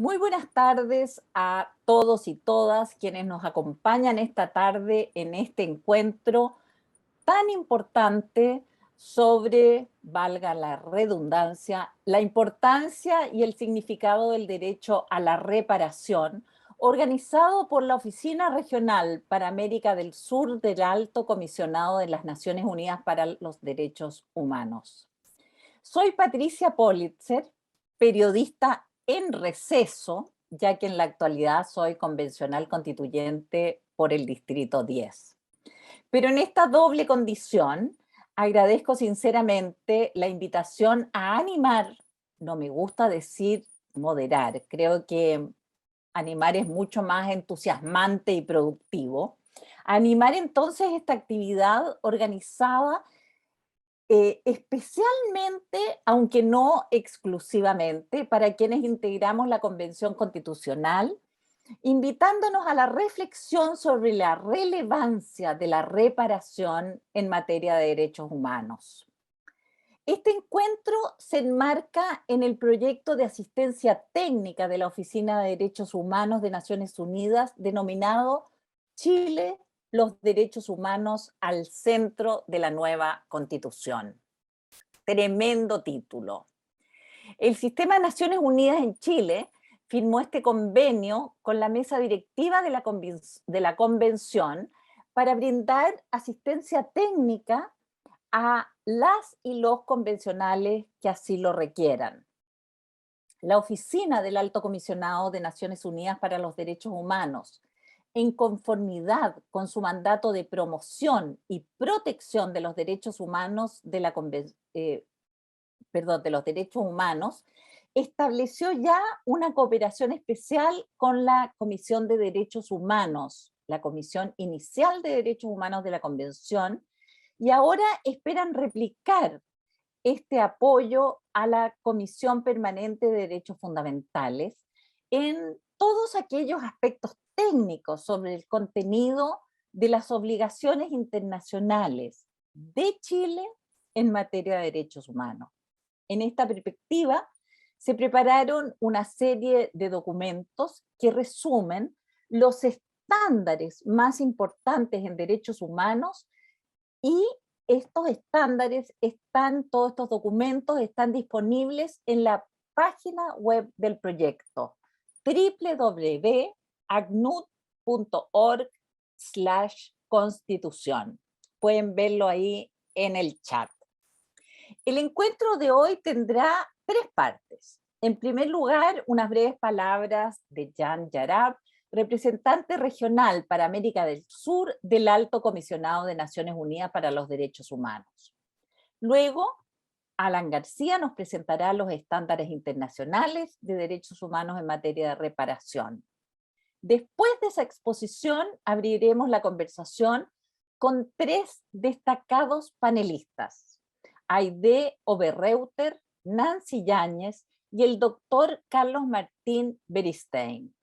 Muy buenas tardes a todos y todas quienes nos acompañan esta tarde en este encuentro tan importante sobre, valga la redundancia, la importancia y el significado del derecho a la reparación, organizado por la Oficina Regional para América del Sur del Alto Comisionado de las Naciones Unidas para los Derechos Humanos. Soy Patricia Politzer, periodista en receso, ya que en la actualidad soy convencional constituyente por el Distrito 10. Pero en esta doble condición, agradezco sinceramente la invitación a animar, no me gusta decir moderar, creo que animar es mucho más entusiasmante y productivo, animar entonces esta actividad organizada especialmente, aunque no exclusivamente, para quienes integramos la Convención Constitucional, invitándonos a la reflexión sobre la relevancia de la reparación en materia de derechos humanos. Este encuentro se enmarca en el proyecto de asistencia técnica de la Oficina de Derechos Humanos de Naciones Unidas denominado Chile, los derechos humanos al centro de la nueva Constitución. Tremendo título. El Sistema de Naciones Unidas en Chile firmó este convenio con la mesa directiva de la Convención para brindar asistencia técnica a las y los convencionales que así lo requieran. La Oficina del Alto Comisionado de Naciones Unidas para los Derechos Humanos, en conformidad con su mandato de promoción y protección de los derechos humanos de los derechos humanos, estableció ya una cooperación especial con la Comisión de Derechos Humanos, la Comisión Inicial de Derechos Humanos de la Convención, y ahora esperan replicar este apoyo a la Comisión Permanente de Derechos Fundamentales en todos aquellos aspectos técnicos sobre el contenido de las obligaciones internacionales de Chile en materia de derechos humanos. En esta perspectiva, se prepararon una serie de documentos que resumen los estándares más importantes en derechos humanos y estos estándares todos estos documentos están disponibles en la página web del proyecto www.acnud.org/constitución. Pueden verlo ahí en el chat. El encuentro de hoy tendrá tres partes. En primer lugar, unas breves palabras de Jan Yarab, representante regional para América del Sur del Alto Comisionado de Naciones Unidas para los Derechos Humanos. Luego, Alan García nos presentará los estándares internacionales de derechos humanos en materia de reparación. Después de esa exposición, abriremos la conversación con tres destacados panelistas: Aide Oberreuter, Nancy Yáñez y el doctor Carlos Martín Beristain.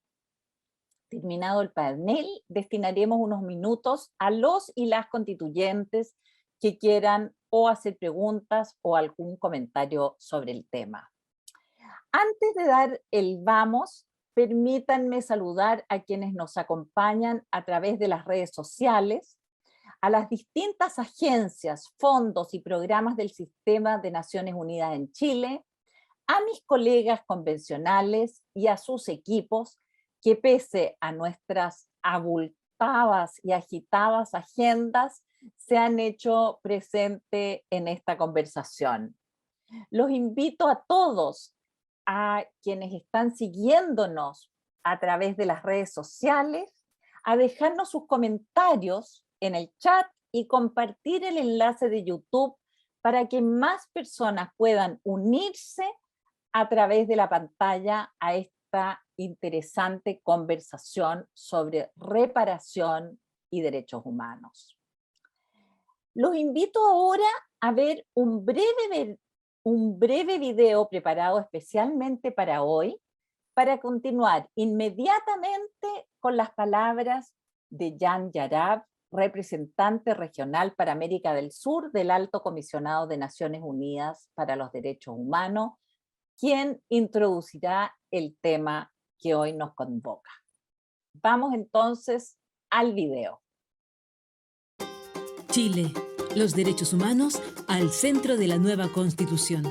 Terminado el panel, destinaremos unos minutos a los y las constituyentes que quieran o hacer preguntas o algún comentario sobre el tema. Antes de dar el vamos, permítanme saludar a quienes nos acompañan a través de las redes sociales, a las distintas agencias, fondos y programas del Sistema de Naciones Unidas en Chile, a mis colegas convencionales y a sus equipos que pese a nuestras abultadas y agitadas agendas, se han hecho presente en esta conversación. Los invito a todos, a quienes están siguiéndonos a través de las redes sociales, a dejarnos sus comentarios en el chat y compartir el enlace de YouTube para que más personas puedan unirse a través de la pantalla a esta interesante conversación sobre reparación y derechos humanos. Los invito ahora a ver un breve video preparado especialmente para hoy, para continuar inmediatamente con las palabras de Jan Yarab, representante regional para América del Sur del Alto Comisionado de Naciones Unidas para los Derechos Humanos, quien introducirá el tema que hoy nos convoca. Vamos entonces al video. Chile, los derechos humanos al centro de la nueva Constitución.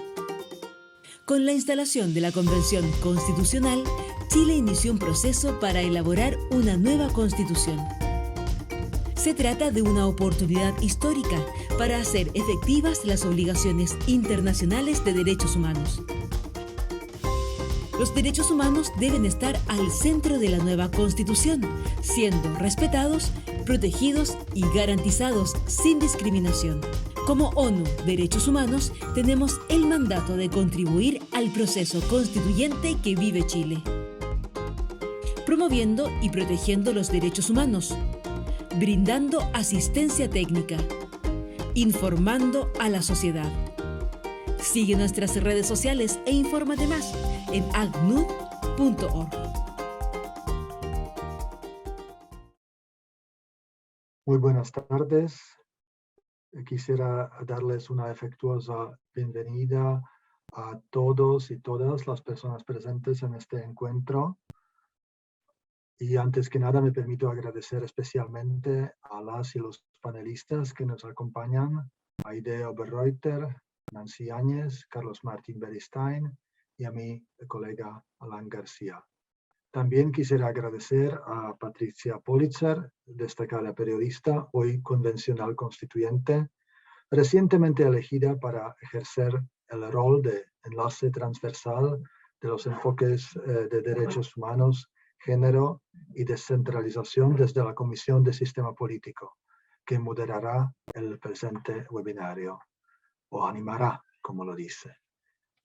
Con la instalación de la Convención Constitucional, Chile inició un proceso para elaborar una nueva Constitución. Se trata de una oportunidad histórica para hacer efectivas las obligaciones internacionales de derechos humanos. Los derechos humanos deben estar al centro de la nueva Constitución, siendo respetados, protegidos y garantizados sin discriminación. Como ONU Derechos Humanos, tenemos el mandato de contribuir al proceso constituyente que vive Chile, promoviendo y protegiendo los derechos humanos, brindando asistencia técnica, informando a la sociedad. Sigue nuestras redes sociales e infórmate más en acnud.org. Muy buenas tardes. Quisiera darles una afectuosa bienvenida a todos y todas las personas presentes en este encuentro. Y antes que nada me permito agradecer especialmente a las y los panelistas que nos acompañan, Aide Oberreuter, Nancy Áñez, Carlos Martín Beristain y a mi colega Alan García. También quisiera agradecer a Patricia Politzer, destacada periodista, hoy convencional constituyente, recientemente elegida para ejercer el rol de enlace transversal de los enfoques de derechos humanos, género y descentralización desde la Comisión de Sistema Político, que moderará el presente webinario, o animará, como lo dice.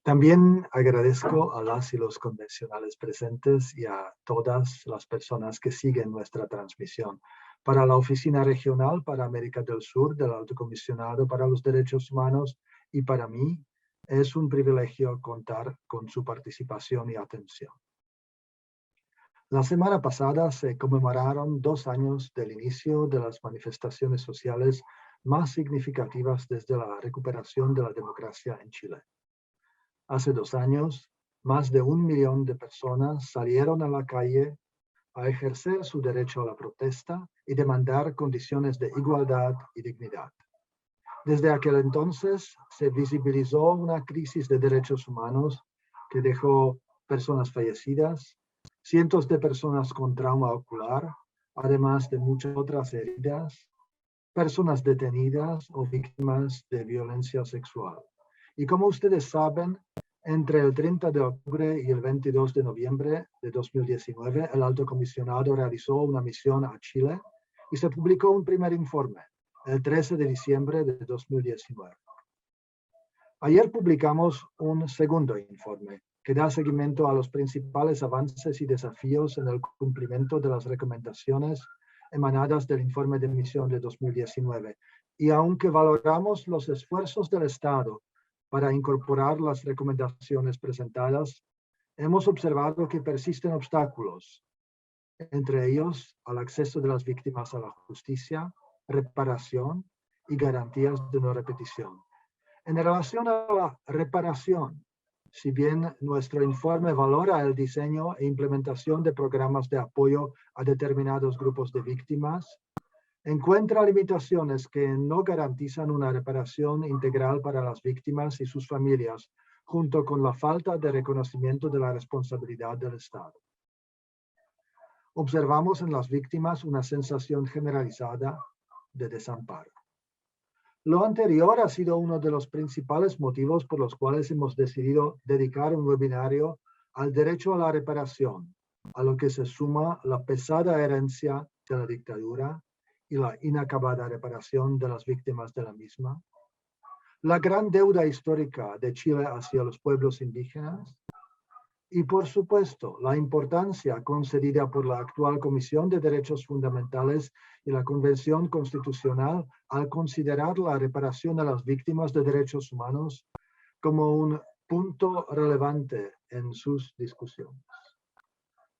También agradezco a las y los convencionales presentes y a todas las personas que siguen nuestra transmisión. Para la Oficina Regional para América del Sur del Alto Comisionado para los Derechos Humanos y para mí es un privilegio contar con su participación y atención. La semana pasada se conmemoraron 2 años del inicio de las manifestaciones sociales más significativas desde la recuperación de la democracia en Chile. Hace 2 años, más de 1 millón de personas salieron a la calle a ejercer su derecho a la protesta y demandar condiciones de igualdad y dignidad. Desde aquel entonces se visibilizó una crisis de derechos humanos que dejó personas fallecidas, cientos de personas con trauma ocular, además de muchas otras heridas, personas detenidas o víctimas de violencia sexual. Y como ustedes saben, entre el 30 de octubre y el 22 de noviembre de 2019, el Alto Comisionado realizó una misión a Chile y se publicó un primer informe, el 13 de diciembre de 2019. Ayer publicamos un segundo informe que da seguimiento a los principales avances y desafíos en el cumplimiento de las recomendaciones emanadas del informe de misión de 2019. Y aunque valoramos los esfuerzos del Estado para incorporar las recomendaciones presentadas, hemos observado que persisten obstáculos, entre ellos al acceso de las víctimas a la justicia, reparación y garantías de no repetición. En relación a la reparación, si bien nuestro informe valora el diseño e implementación de programas de apoyo a determinados grupos de víctimas, encuentra limitaciones que no garantizan una reparación integral para las víctimas y sus familias, junto con la falta de reconocimiento de la responsabilidad del Estado. Observamos en las víctimas una sensación generalizada de desamparo. Lo anterior ha sido uno de los principales motivos por los cuales hemos decidido dedicar un webinario al derecho a la reparación, a lo que se suma la pesada herencia de la dictadura y la inacabada reparación de las víctimas de la misma, la gran deuda histórica de Chile hacia los pueblos indígenas y, por supuesto, la importancia concedida por la actual Comisión de Derechos Fundamentales y la Convención Constitucional al considerar la reparación a las víctimas de derechos humanos como un punto relevante en sus discusiones.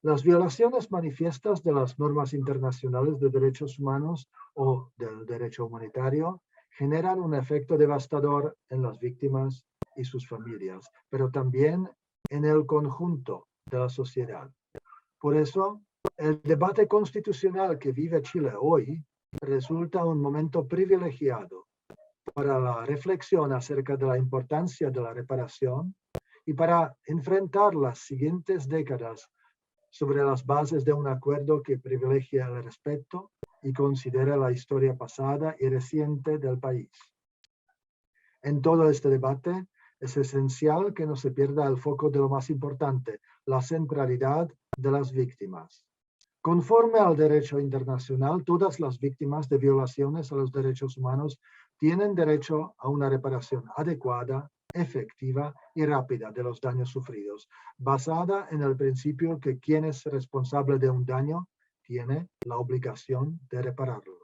Las violaciones manifiestas de las normas internacionales de derechos humanos o del derecho humanitario generan un efecto devastador en las víctimas y sus familias, pero también en el conjunto de la sociedad. Por eso, el debate constitucional que vive Chile hoy resulta un momento privilegiado para la reflexión acerca de la importancia de la reparación y para enfrentar las siguientes décadas sobre las bases de un acuerdo que privilegia el respeto y considera la historia pasada y reciente del país. En todo este debate es esencial que no se pierda el foco de lo más importante, la centralidad de las víctimas. Conforme al derecho internacional, todas las víctimas de violaciones a los derechos humanos tienen derecho a una reparación adecuada, efectiva y rápida de los daños sufridos, basada en el principio que quien es responsable de un daño tiene la obligación de repararlo.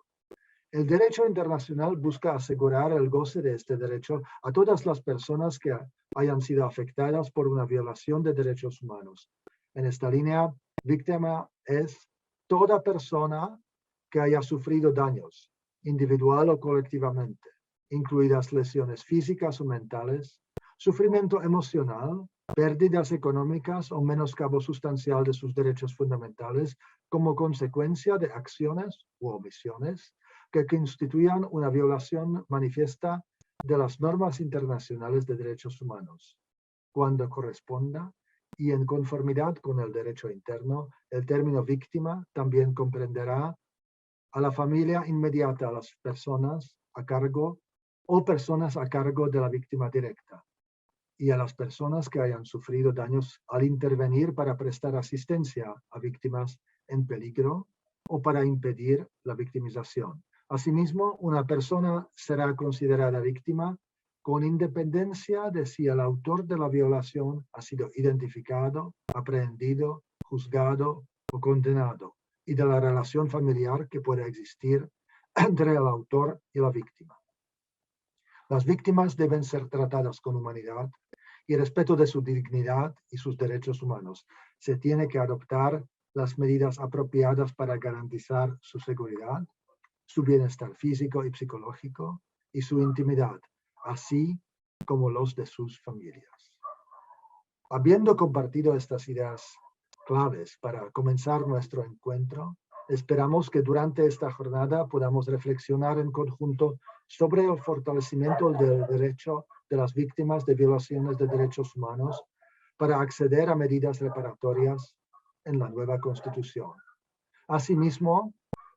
El derecho internacional busca asegurar el goce de este derecho a todas las personas que hayan sido afectadas por una violación de derechos humanos. En esta línea, víctima es toda persona que haya sufrido daños, individual o colectivamente, incluidas lesiones físicas o mentales, sufrimiento emocional, pérdidas económicas o menoscabo sustancial de sus derechos fundamentales como consecuencia de acciones u omisiones que constituyan una violación manifiesta de las normas internacionales de derechos humanos. Cuando corresponda y en conformidad con el derecho interno, el término víctima también comprenderá a la familia inmediata, a las personas a cargo o personas a cargo de la víctima directa y a las personas que hayan sufrido daños al intervenir para prestar asistencia a víctimas en peligro o para impedir la victimización. Asimismo, una persona será considerada víctima con independencia de si el autor de la violación ha sido identificado, aprehendido, juzgado o condenado, y de la relación familiar que pueda existir entre el autor y la víctima. Las víctimas deben ser tratadas con humanidad y respeto de su dignidad y sus derechos humanos. Se tiene que adoptar las medidas apropiadas para garantizar su seguridad, su bienestar físico y psicológico y su intimidad, así como los de sus familias. Habiendo compartido estas ideas claves para comenzar nuestro encuentro, esperamos que durante esta jornada podamos reflexionar en conjunto sobre el fortalecimiento del derecho de las víctimas de violaciones de derechos humanos para acceder a medidas reparatorias en la nueva Constitución. Asimismo,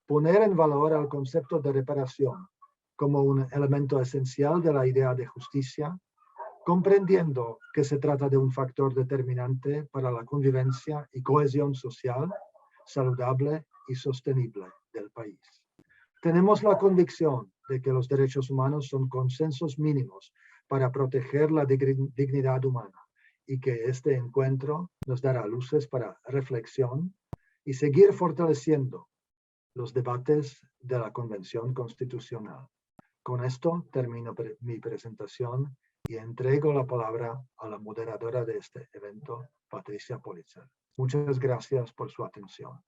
poner en valor el concepto de reparación como un elemento esencial de la idea de justicia, comprendiendo que se trata de un factor determinante para la convivencia y cohesión social, saludable y sostenible del país. Tenemos la convicción de que los derechos humanos son consensos mínimos para proteger la dignidad humana y que este encuentro nos dará luces para reflexión y seguir fortaleciendo los debates de la Convención Constitucional. Con esto termino mi presentación y entrego la palabra a la moderadora de este evento, Patricia Politzer. Muchas gracias por su atención.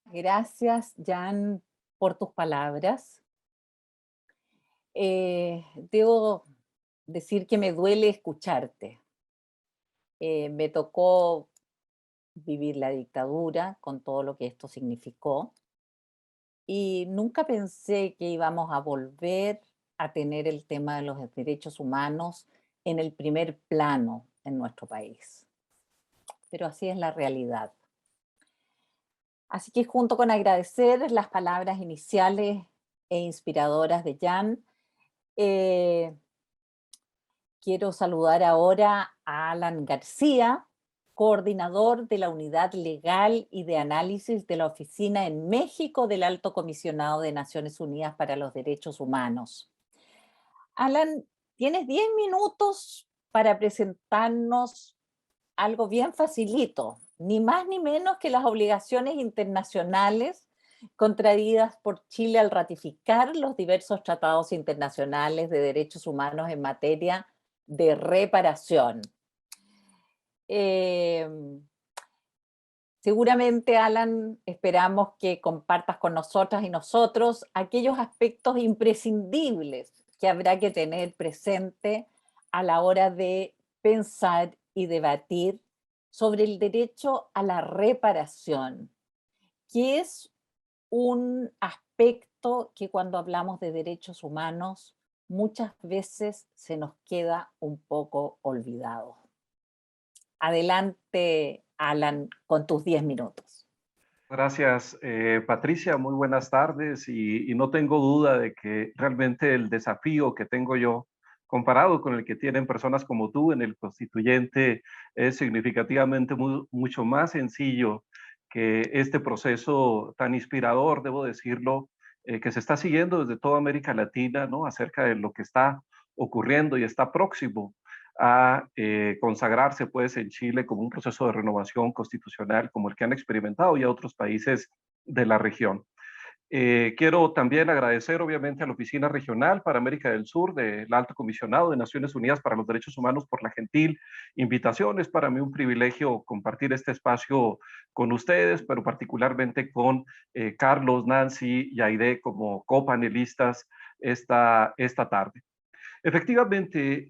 Gracias, Jan, por tus palabras. Debo decir que me duele escucharte. Me tocó vivir la dictadura con todo lo que esto significó y nunca pensé que íbamos a volver a tener el tema de los derechos humanos en el primer plano en nuestro país. Pero así es la realidad. Así que junto con agradecer las palabras iniciales e inspiradoras de Jan, quiero saludar ahora a Alan García, coordinador de la Unidad Legal y de Análisis de la Oficina en México del Alto Comisionado de Naciones Unidas para los Derechos Humanos. Alan, tienes 10 minutos para presentarnos algo bien facilito, ni más ni menos que las obligaciones internacionales contraídas por Chile al ratificar los diversos tratados internacionales de derechos humanos en materia de reparación. Seguramente, Alan, esperamos que compartas con nosotras y nosotros aquellos aspectos imprescindibles que habrá que tener presente a la hora de pensar y debatir sobre el derecho a la reparación, que es un aspecto que cuando hablamos de derechos humanos muchas veces se nos queda un poco olvidado. Adelante, Alan, con tus 10 minutos. Gracias, Patricia. Muy buenas tardes y no tengo duda de que realmente el desafío que tengo yo comparado con el que tienen personas como tú en el constituyente es significativamente mucho más sencillo que este proceso tan inspirador, debo decirlo, que se está siguiendo desde toda América Latina, ¿no? Acerca de lo que está ocurriendo y está próximo a consagrarse pues en Chile como un proceso de renovación constitucional como el que han experimentado ya otros países de la región. Quiero también agradecer obviamente a la Oficina Regional para América del Sur del Alto Comisionado de Naciones Unidas para los Derechos Humanos por la gentil invitación. Es para mí un privilegio compartir este espacio con ustedes, pero particularmente con Carlos, Nancy y Aide como copanelistas esta tarde. Efectivamente,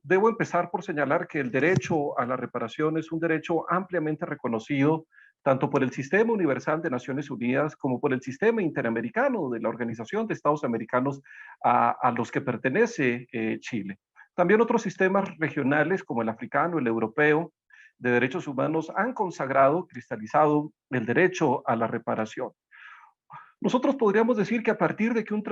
debo empezar por señalar que el derecho a la reparación es un derecho ampliamente reconocido tanto por el Sistema Universal de Naciones Unidas como por el Sistema Interamericano de la Organización de Estados Americanos a los que pertenece Chile. También otros sistemas regionales como el africano, el europeo, de derechos humanos han consagrado, cristalizado el derecho a la reparación. Nosotros podríamos decir que a partir de que un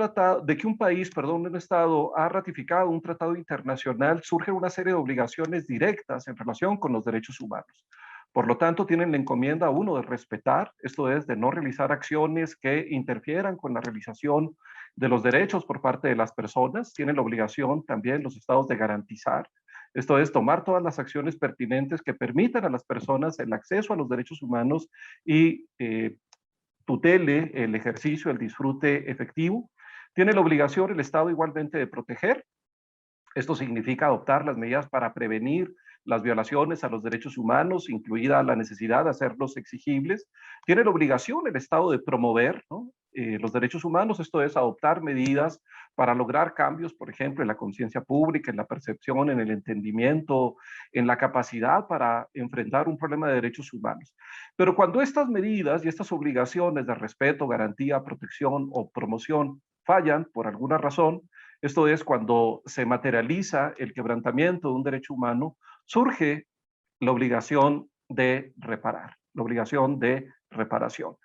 país, un Estado ha ratificado un tratado internacional, surge una serie de obligaciones directas en relación con los derechos humanos. Por lo tanto, tienen la encomienda uno de respetar, esto es, de no realizar acciones que interfieran con la realización de los derechos por parte de las personas. Tienen la obligación también los Estados de garantizar, esto es, tomar todas las acciones pertinentes que permitan a las personas el acceso a los derechos humanos y tutele el ejercicio, el disfrute efectivo. Tiene la obligación el Estado igualmente de proteger. Esto significa adoptar las medidas para prevenir las violaciones a los derechos humanos, incluida la necesidad de hacerlos exigibles. Tiene la obligación el Estado de promover, ¿no? Los derechos humanos, esto es, adoptar medidas para lograr cambios, por ejemplo, en la conciencia pública, en la percepción, en el entendimiento, en la capacidad para enfrentar un problema de derechos humanos. Pero cuando estas medidas y estas obligaciones de respeto, garantía, protección o promoción fallan por alguna razón, esto es, cuando se materializa el quebrantamiento de un derecho humano, surge la obligación de reparar, la obligación de reparación,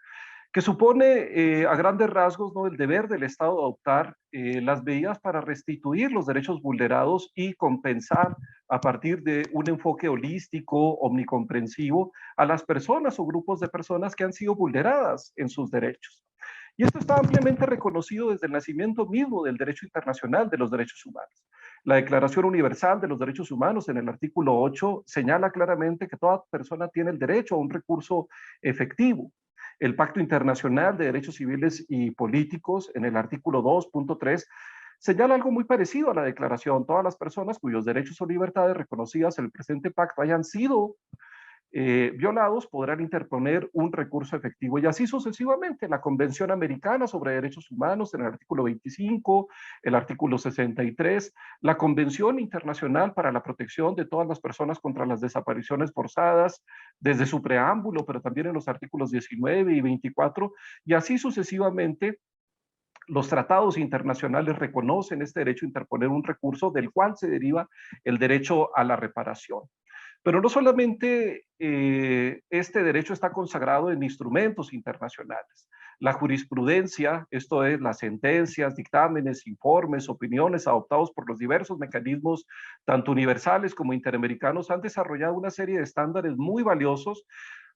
que supone a grandes rasgos, ¿no?, el deber del Estado de adoptar las medidas para restituir los derechos vulnerados y compensar a partir de un enfoque holístico, omnicomprensivo, a las personas o grupos de personas que han sido vulneradas en sus derechos. Y esto está ampliamente reconocido desde el nacimiento mismo del derecho internacional de los derechos humanos. La Declaración Universal de los Derechos Humanos en el artículo 8 señala claramente que toda persona tiene el derecho a un recurso efectivo. El Pacto Internacional de Derechos Civiles y Políticos en el artículo 2.3 señala algo muy parecido a la declaración. Todas las personas cuyos derechos o libertades reconocidas en el presente pacto hayan sido violados podrán interponer un recurso efectivo y así sucesivamente. La Convención Americana sobre Derechos Humanos en el artículo 25, el artículo 63, la Convención Internacional para la Protección de todas las personas contra las desapariciones forzadas desde su preámbulo, pero también en los artículos 19 y 24 y así sucesivamente. Los tratados internacionales reconocen este derecho a interponer un recurso del cual se deriva el derecho a la reparación. Pero no solamente este derecho está consagrado en instrumentos internacionales. La jurisprudencia, esto es, las sentencias, dictámenes, informes, opiniones adoptados por los diversos mecanismos, tanto universales como interamericanos, han desarrollado una serie de estándares muy valiosos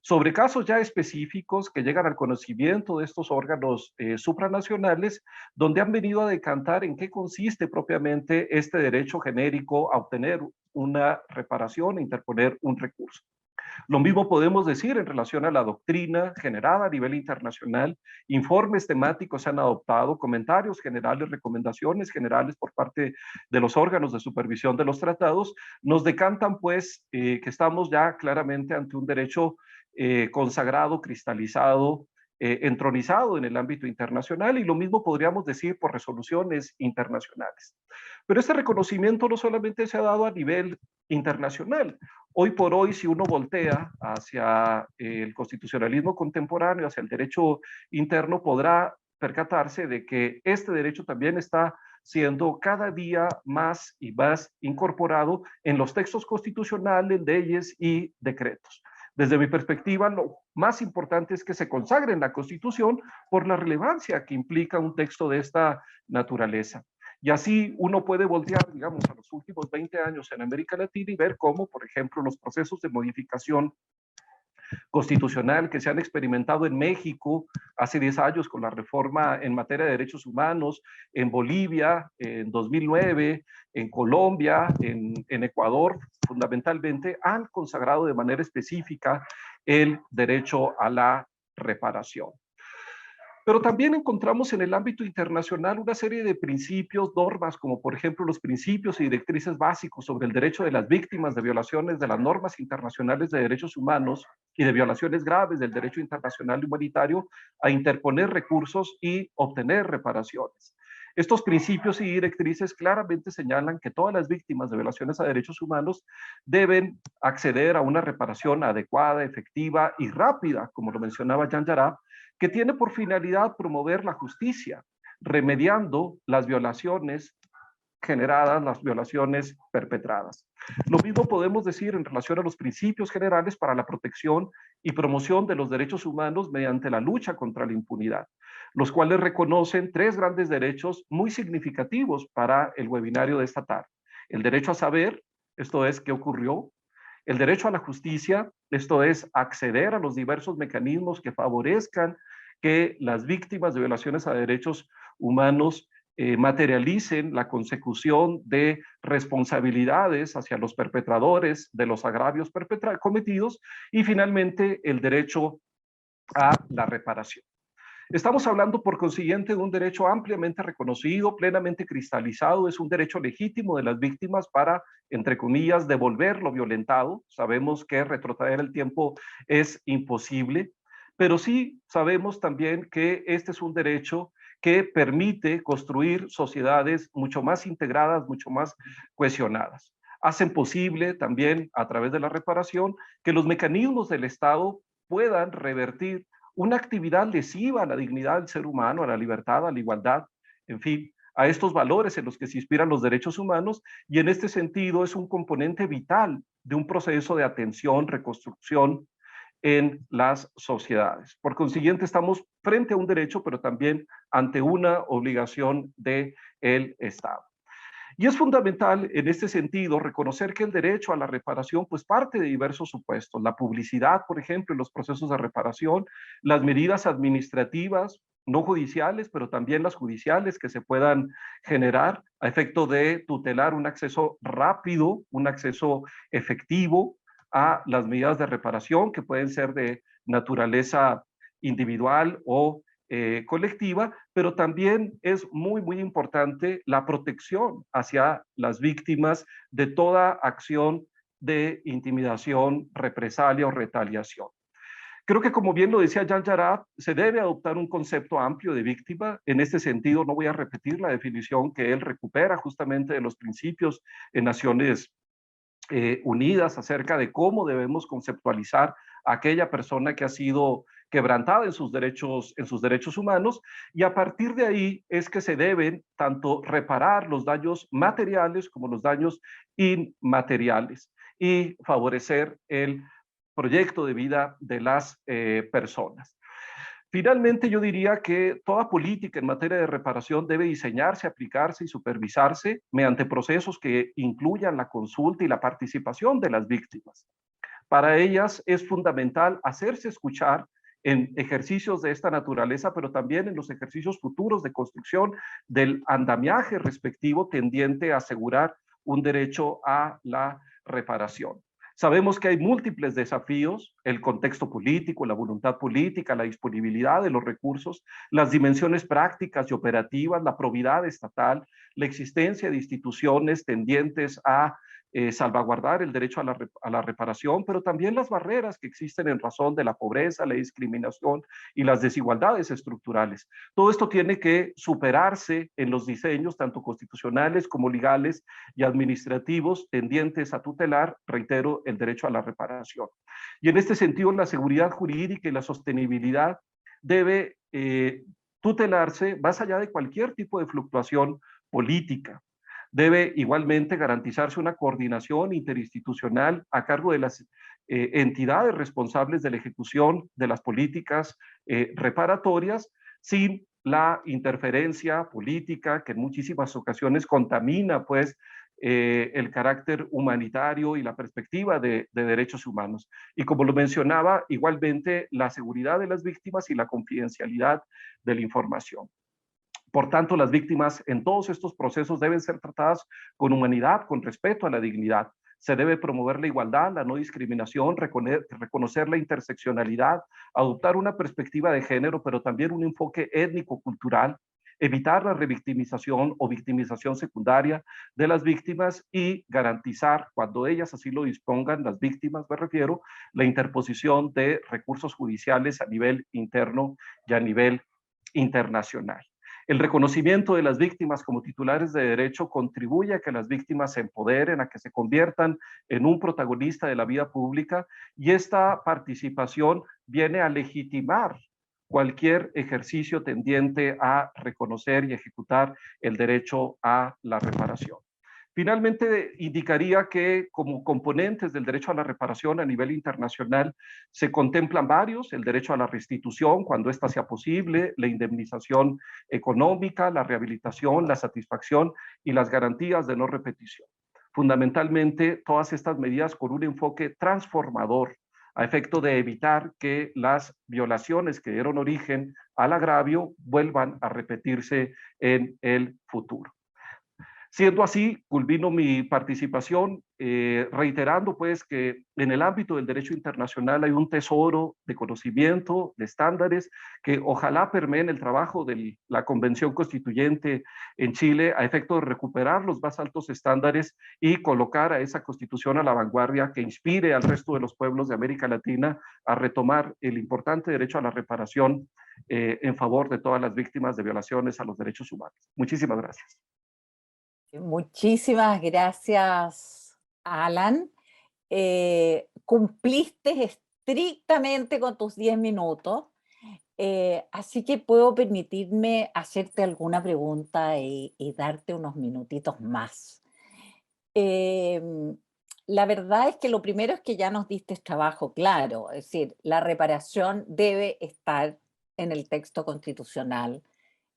sobre casos ya específicos que llegan al conocimiento de estos órganos supranacionales, donde han venido a decantar en qué consiste propiamente este derecho genérico a obtener una reparación e interponer un recurso. Lo mismo podemos decir en relación a la doctrina generada a nivel internacional. Informes temáticos se han adoptado, comentarios generales, recomendaciones generales por parte de los órganos de supervisión de los tratados, nos decantan pues que estamos ya claramente ante un derecho consagrado, cristalizado, entronizado en el ámbito internacional, y lo mismo podríamos decir por resoluciones internacionales. Pero este reconocimiento no solamente se ha dado a nivel internacional. Hoy por hoy, si uno voltea hacia el constitucionalismo contemporáneo, hacia el derecho interno, podrá percatarse de que este derecho también está siendo cada día más y más incorporado en los textos constitucionales, leyes y decretos. Desde mi perspectiva, lo más importante es que se consagre en la Constitución por la relevancia que implica un texto de esta naturaleza. Y así uno puede voltear, digamos, a los últimos 20 años en América Latina y ver cómo, por ejemplo, los procesos de modificación constitucional que se han experimentado en México hace 10 años con la reforma en materia de derechos humanos, en Bolivia en 2009, en Colombia, en Ecuador, fundamentalmente han consagrado de manera específica el derecho a la reparación. Pero también encontramos en el ámbito internacional una serie de principios, normas, como por ejemplo los principios y directrices básicos sobre el derecho de las víctimas de violaciones de las normas internacionales de derechos humanos y de violaciones graves del derecho internacional humanitario a interponer recursos y obtener reparaciones. Estos principios y directrices claramente señalan que todas las víctimas de violaciones a derechos humanos deben acceder a una reparación adecuada, efectiva y rápida, como lo mencionaba Jan Yarab, que tiene por finalidad promover la justicia, remediando las violaciones generadas, las violaciones perpetradas. Lo mismo podemos decir en relación a los principios generales para la protección y promoción de los derechos humanos mediante la lucha contra la impunidad, los cuales reconocen 3 grandes derechos muy significativos para el webinario de esta tarde. El derecho a saber, esto es, ¿qué ocurrió? El derecho a la justicia, esto es, acceder a los diversos mecanismos que favorezcan que las víctimas de violaciones a derechos humanos materialicen la consecución de responsabilidades hacia los perpetradores de los agravios cometidos, y finalmente el derecho a la reparación. Estamos hablando, por consiguiente, de un derecho ampliamente reconocido, plenamente cristalizado, es un derecho legítimo de las víctimas para, entre comillas, devolver lo violentado. Sabemos que retrotraer el tiempo es imposible, pero sí sabemos también que este es un derecho que permite construir sociedades mucho más integradas, mucho más cohesionadas. Hacen posible también, a través de la reparación, que los mecanismos del Estado puedan revertir una actividad lesiva a la dignidad del ser humano, a la libertad, a la igualdad, en fin, a estos valores en los que se inspiran los derechos humanos, y en este sentido es un componente vital de un proceso de atención, reconstrucción en las sociedades. Por consiguiente, estamos frente a un derecho, pero también ante una obligación del Estado. Y es fundamental en este sentido reconocer que el derecho a la reparación pues parte de diversos supuestos. La publicidad, por ejemplo, en los procesos de reparación, las medidas administrativas, no judiciales, pero también las judiciales que se puedan generar a efecto de tutelar un acceso rápido, un acceso efectivo a las medidas de reparación que pueden ser de naturaleza individual o colectiva, pero también es muy, muy importante la protección hacia las víctimas de toda acción de intimidación, represalia o retaliación. Creo que, como bien lo decía Jan Yarab, se debe adoptar un concepto amplio de víctima. En este sentido, no voy a repetir la definición que él recupera justamente de los principios en Naciones Unidas acerca de cómo debemos conceptualizar a aquella persona que ha sido quebrantada en sus derechos humanos, y a partir de ahí es que se deben tanto reparar los daños materiales como los daños inmateriales y favorecer el proyecto de vida de las personas. Finalmente, yo diría que toda política en materia de reparación debe diseñarse, aplicarse y supervisarse mediante procesos que incluyan la consulta y la participación de las víctimas. Para ellas es fundamental hacerse escuchar en ejercicios de esta naturaleza, pero también en los ejercicios futuros de construcción del andamiaje respectivo tendiente a asegurar un derecho a la reparación. Sabemos que hay múltiples desafíos: el contexto político, la voluntad política, la disponibilidad de los recursos, las dimensiones prácticas y operativas, la probidad estatal, la existencia de instituciones tendientes a salvaguardar el derecho a la reparación, pero también las barreras que existen en razón de la pobreza, la discriminación y las desigualdades estructurales. Todo esto tiene que superarse en los diseños, tanto constitucionales como legales y administrativos, tendientes a tutelar, reitero, el derecho a la reparación. Y en este sentido, la seguridad jurídica y la sostenibilidad debe tutelarse más allá de cualquier tipo de fluctuación política. Debe igualmente garantizarse una coordinación interinstitucional a cargo de las entidades responsables de la ejecución de las políticas reparatorias, sin la interferencia política que en muchísimas ocasiones contamina pues el carácter humanitario y la perspectiva de derechos humanos. Y como lo mencionaba, igualmente la seguridad de las víctimas y la confidencialidad de la información. Por tanto, las víctimas en todos estos procesos deben ser tratadas con humanidad, con respeto a la dignidad. Se debe promover la igualdad, la no discriminación, reconocer la interseccionalidad, adoptar una perspectiva de género, pero también un enfoque étnico-cultural, evitar la revictimización o victimización secundaria de las víctimas y garantizar, cuando ellas así lo dispongan, las víctimas me refiero, la interposición de recursos judiciales a nivel interno y a nivel internacional. El reconocimiento de las víctimas como titulares de derecho contribuye a que las víctimas se empoderen, a que se conviertan en un protagonista de la vida pública, y esta participación viene a legitimar cualquier ejercicio tendiente a reconocer y ejecutar el derecho a la reparación. Finalmente, indicaría que como componentes del derecho a la reparación a nivel internacional se contemplan varios: el derecho a la restitución cuando ésta sea posible, la indemnización económica, la rehabilitación, la satisfacción y las garantías de no repetición. Fundamentalmente, todas estas medidas con un enfoque transformador a efecto de evitar que las violaciones que dieron origen al agravio vuelvan a repetirse en el futuro. Siendo así, culmino mi participación reiterando pues que en el ámbito del derecho internacional hay un tesoro de conocimiento, de estándares, que ojalá permeen el trabajo de la Convención Constituyente en Chile a efecto de recuperar los más altos estándares y colocar a esa Constitución a la vanguardia, que inspire al resto de los pueblos de América Latina a retomar el importante derecho a la reparación en favor de todas las víctimas de violaciones a los derechos humanos. Muchísimas gracias. Muchísimas gracias, Alan. Cumpliste estrictamente con tus 10 minutos, así que puedo permitirme hacerte alguna pregunta y darte unos minutitos más. La verdad es que lo primero es que ya nos diste trabajo claro, es decir, la reparación debe estar en el texto constitucional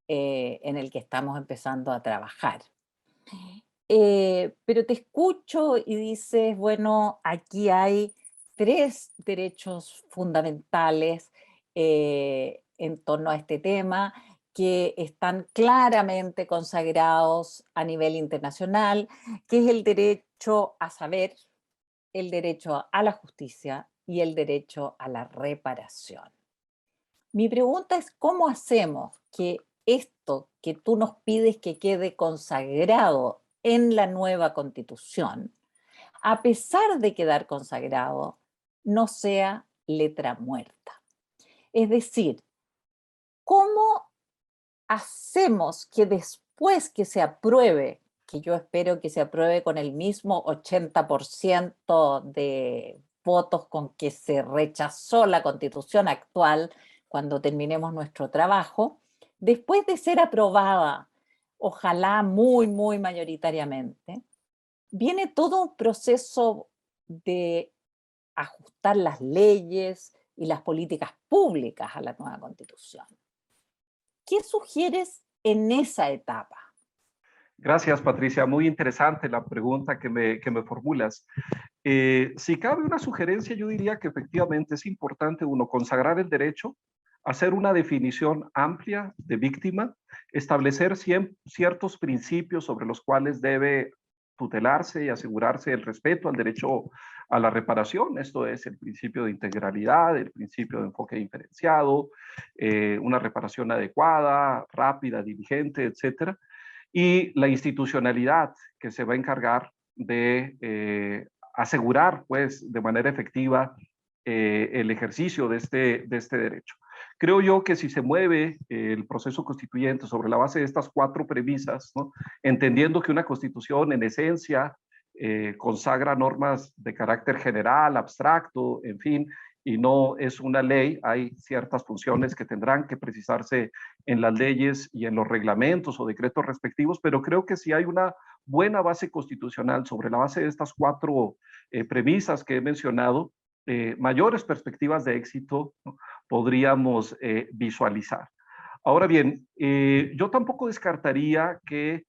en el que estamos empezando a trabajar. Pero te escucho y dices, bueno, aquí hay 3 derechos fundamentales en torno a este tema que están claramente consagrados a nivel internacional, que es el derecho a saber, el derecho a la justicia y el derecho a la reparación. Mi pregunta es, ¿cómo hacemos que esto que tú nos pides que quede consagrado en la nueva Constitución, a pesar de quedar consagrado, no sea letra muerta? Es decir, ¿cómo hacemos que después que se apruebe, que yo espero que se apruebe con el mismo 80% de votos con que se rechazó la Constitución actual cuando terminemos nuestro trabajo, después de ser aprobada, ojalá muy, muy mayoritariamente, viene todo un proceso de ajustar las leyes y las políticas públicas a la nueva Constitución? ¿Qué sugieres en esa etapa? Gracias, Patricia. Muy interesante la pregunta que me formulas. Si cabe una sugerencia, yo diría que efectivamente es importante uno consagrar el derecho, hacer una definición amplia de víctima, establecer ciertos principios sobre los cuales debe tutelarse y asegurarse el respeto al derecho a la reparación. Esto es el principio de integralidad, el principio de enfoque diferenciado, una reparación adecuada, rápida, diligente, etcétera. Y la institucionalidad que se va a encargar de asegurar, pues, de manera efectiva el ejercicio de este derecho. Creo yo que si se mueve el proceso constituyente sobre la base de estas 4 premisas, ¿no? Entendiendo que una constitución en esencia consagra normas de carácter general, abstracto, en fin, y no es una ley, hay ciertas funciones que tendrán que precisarse en las leyes y en los reglamentos o decretos respectivos, pero creo que si hay una buena base constitucional sobre la base de estas 4 premisas que he mencionado, mayores perspectivas de éxito, ¿no? Podríamos visualizar. Ahora bien, yo tampoco descartaría que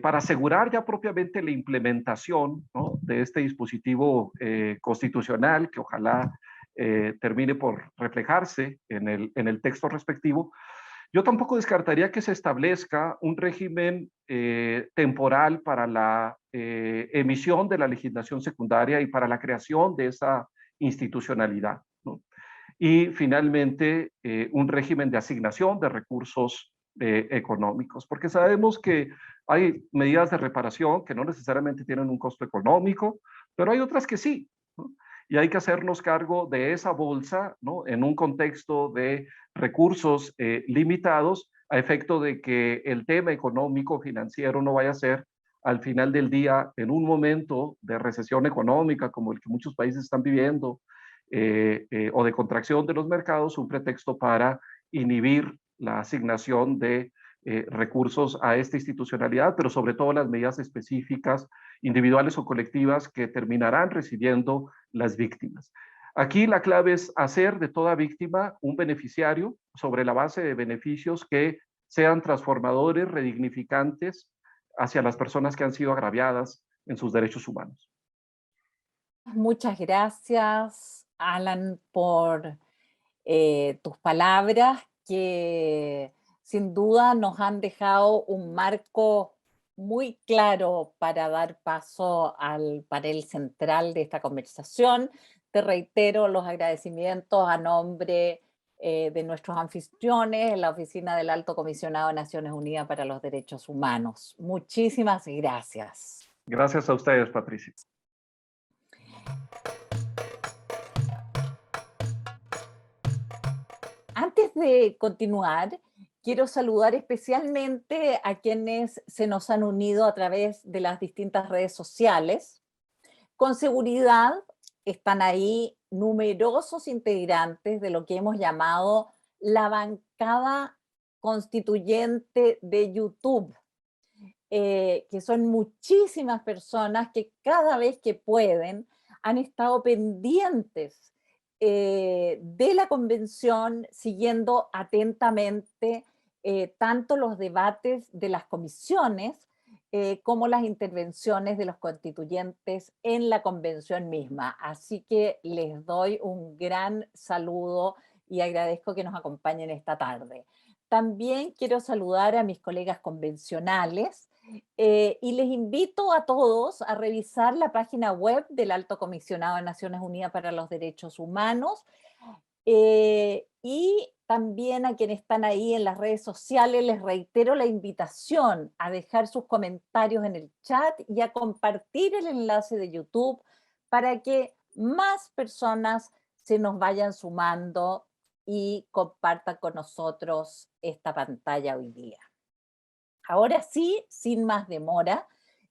para asegurar ya propiamente la implementación, ¿no?, de este dispositivo constitucional, que ojalá termine por reflejarse en el texto respectivo, yo tampoco descartaría que se establezca un régimen temporal para la emisión de la legislación secundaria y para la creación de esa institucionalidad, ¿no? Y finalmente, un régimen de asignación de recursos económicos, porque sabemos que hay medidas de reparación que no necesariamente tienen un costo económico, pero hay otras que sí, ¿no? Y hay que hacernos cargo de esa bolsa, ¿no?, en un contexto de recursos limitados, a efecto de que el tema económico financiero no vaya a ser al final del día, en un momento de recesión económica como el que muchos países están viviendo, o de contracción de los mercados, un pretexto para inhibir la asignación de recursos a esta institucionalidad, pero sobre todo las medidas específicas, individuales o colectivas, que terminarán recibiendo las víctimas. Aquí la clave es hacer de toda víctima un beneficiario sobre la base de beneficios que sean transformadores, redignificantes hacia las personas que han sido agraviadas en sus derechos humanos. Muchas gracias, Alan, por tus palabras que sin duda nos han dejado un marco muy claro para dar paso al panel central de esta conversación. Te reitero los agradecimientos a nombre de nuestros anfitriones en la Oficina del Alto Comisionado de Naciones Unidas para los Derechos Humanos. Muchísimas gracias. Gracias a ustedes, Patricia. Antes de continuar, quiero saludar especialmente a quienes se nos han unido a través de las distintas redes sociales. Con seguridad están ahí numerosos integrantes de lo que hemos llamado la bancada constituyente de YouTube, que son muchísimas personas que cada vez que pueden han estado pendientes de la convención, siguiendo atentamente tanto los debates de las comisiones como las intervenciones de los constituyentes en la convención misma. Así que les doy un gran saludo y agradezco que nos acompañen esta tarde. También quiero saludar a mis colegas convencionales y les invito a todos a revisar la página web del Alto Comisionado de Naciones Unidas para los Derechos Humanos, y también a quienes están ahí en las redes sociales les reitero la invitación a dejar sus comentarios en el chat y a compartir el enlace de YouTube para que más personas se nos vayan sumando y compartan con nosotros esta pantalla hoy día. Ahora sí, sin más demora,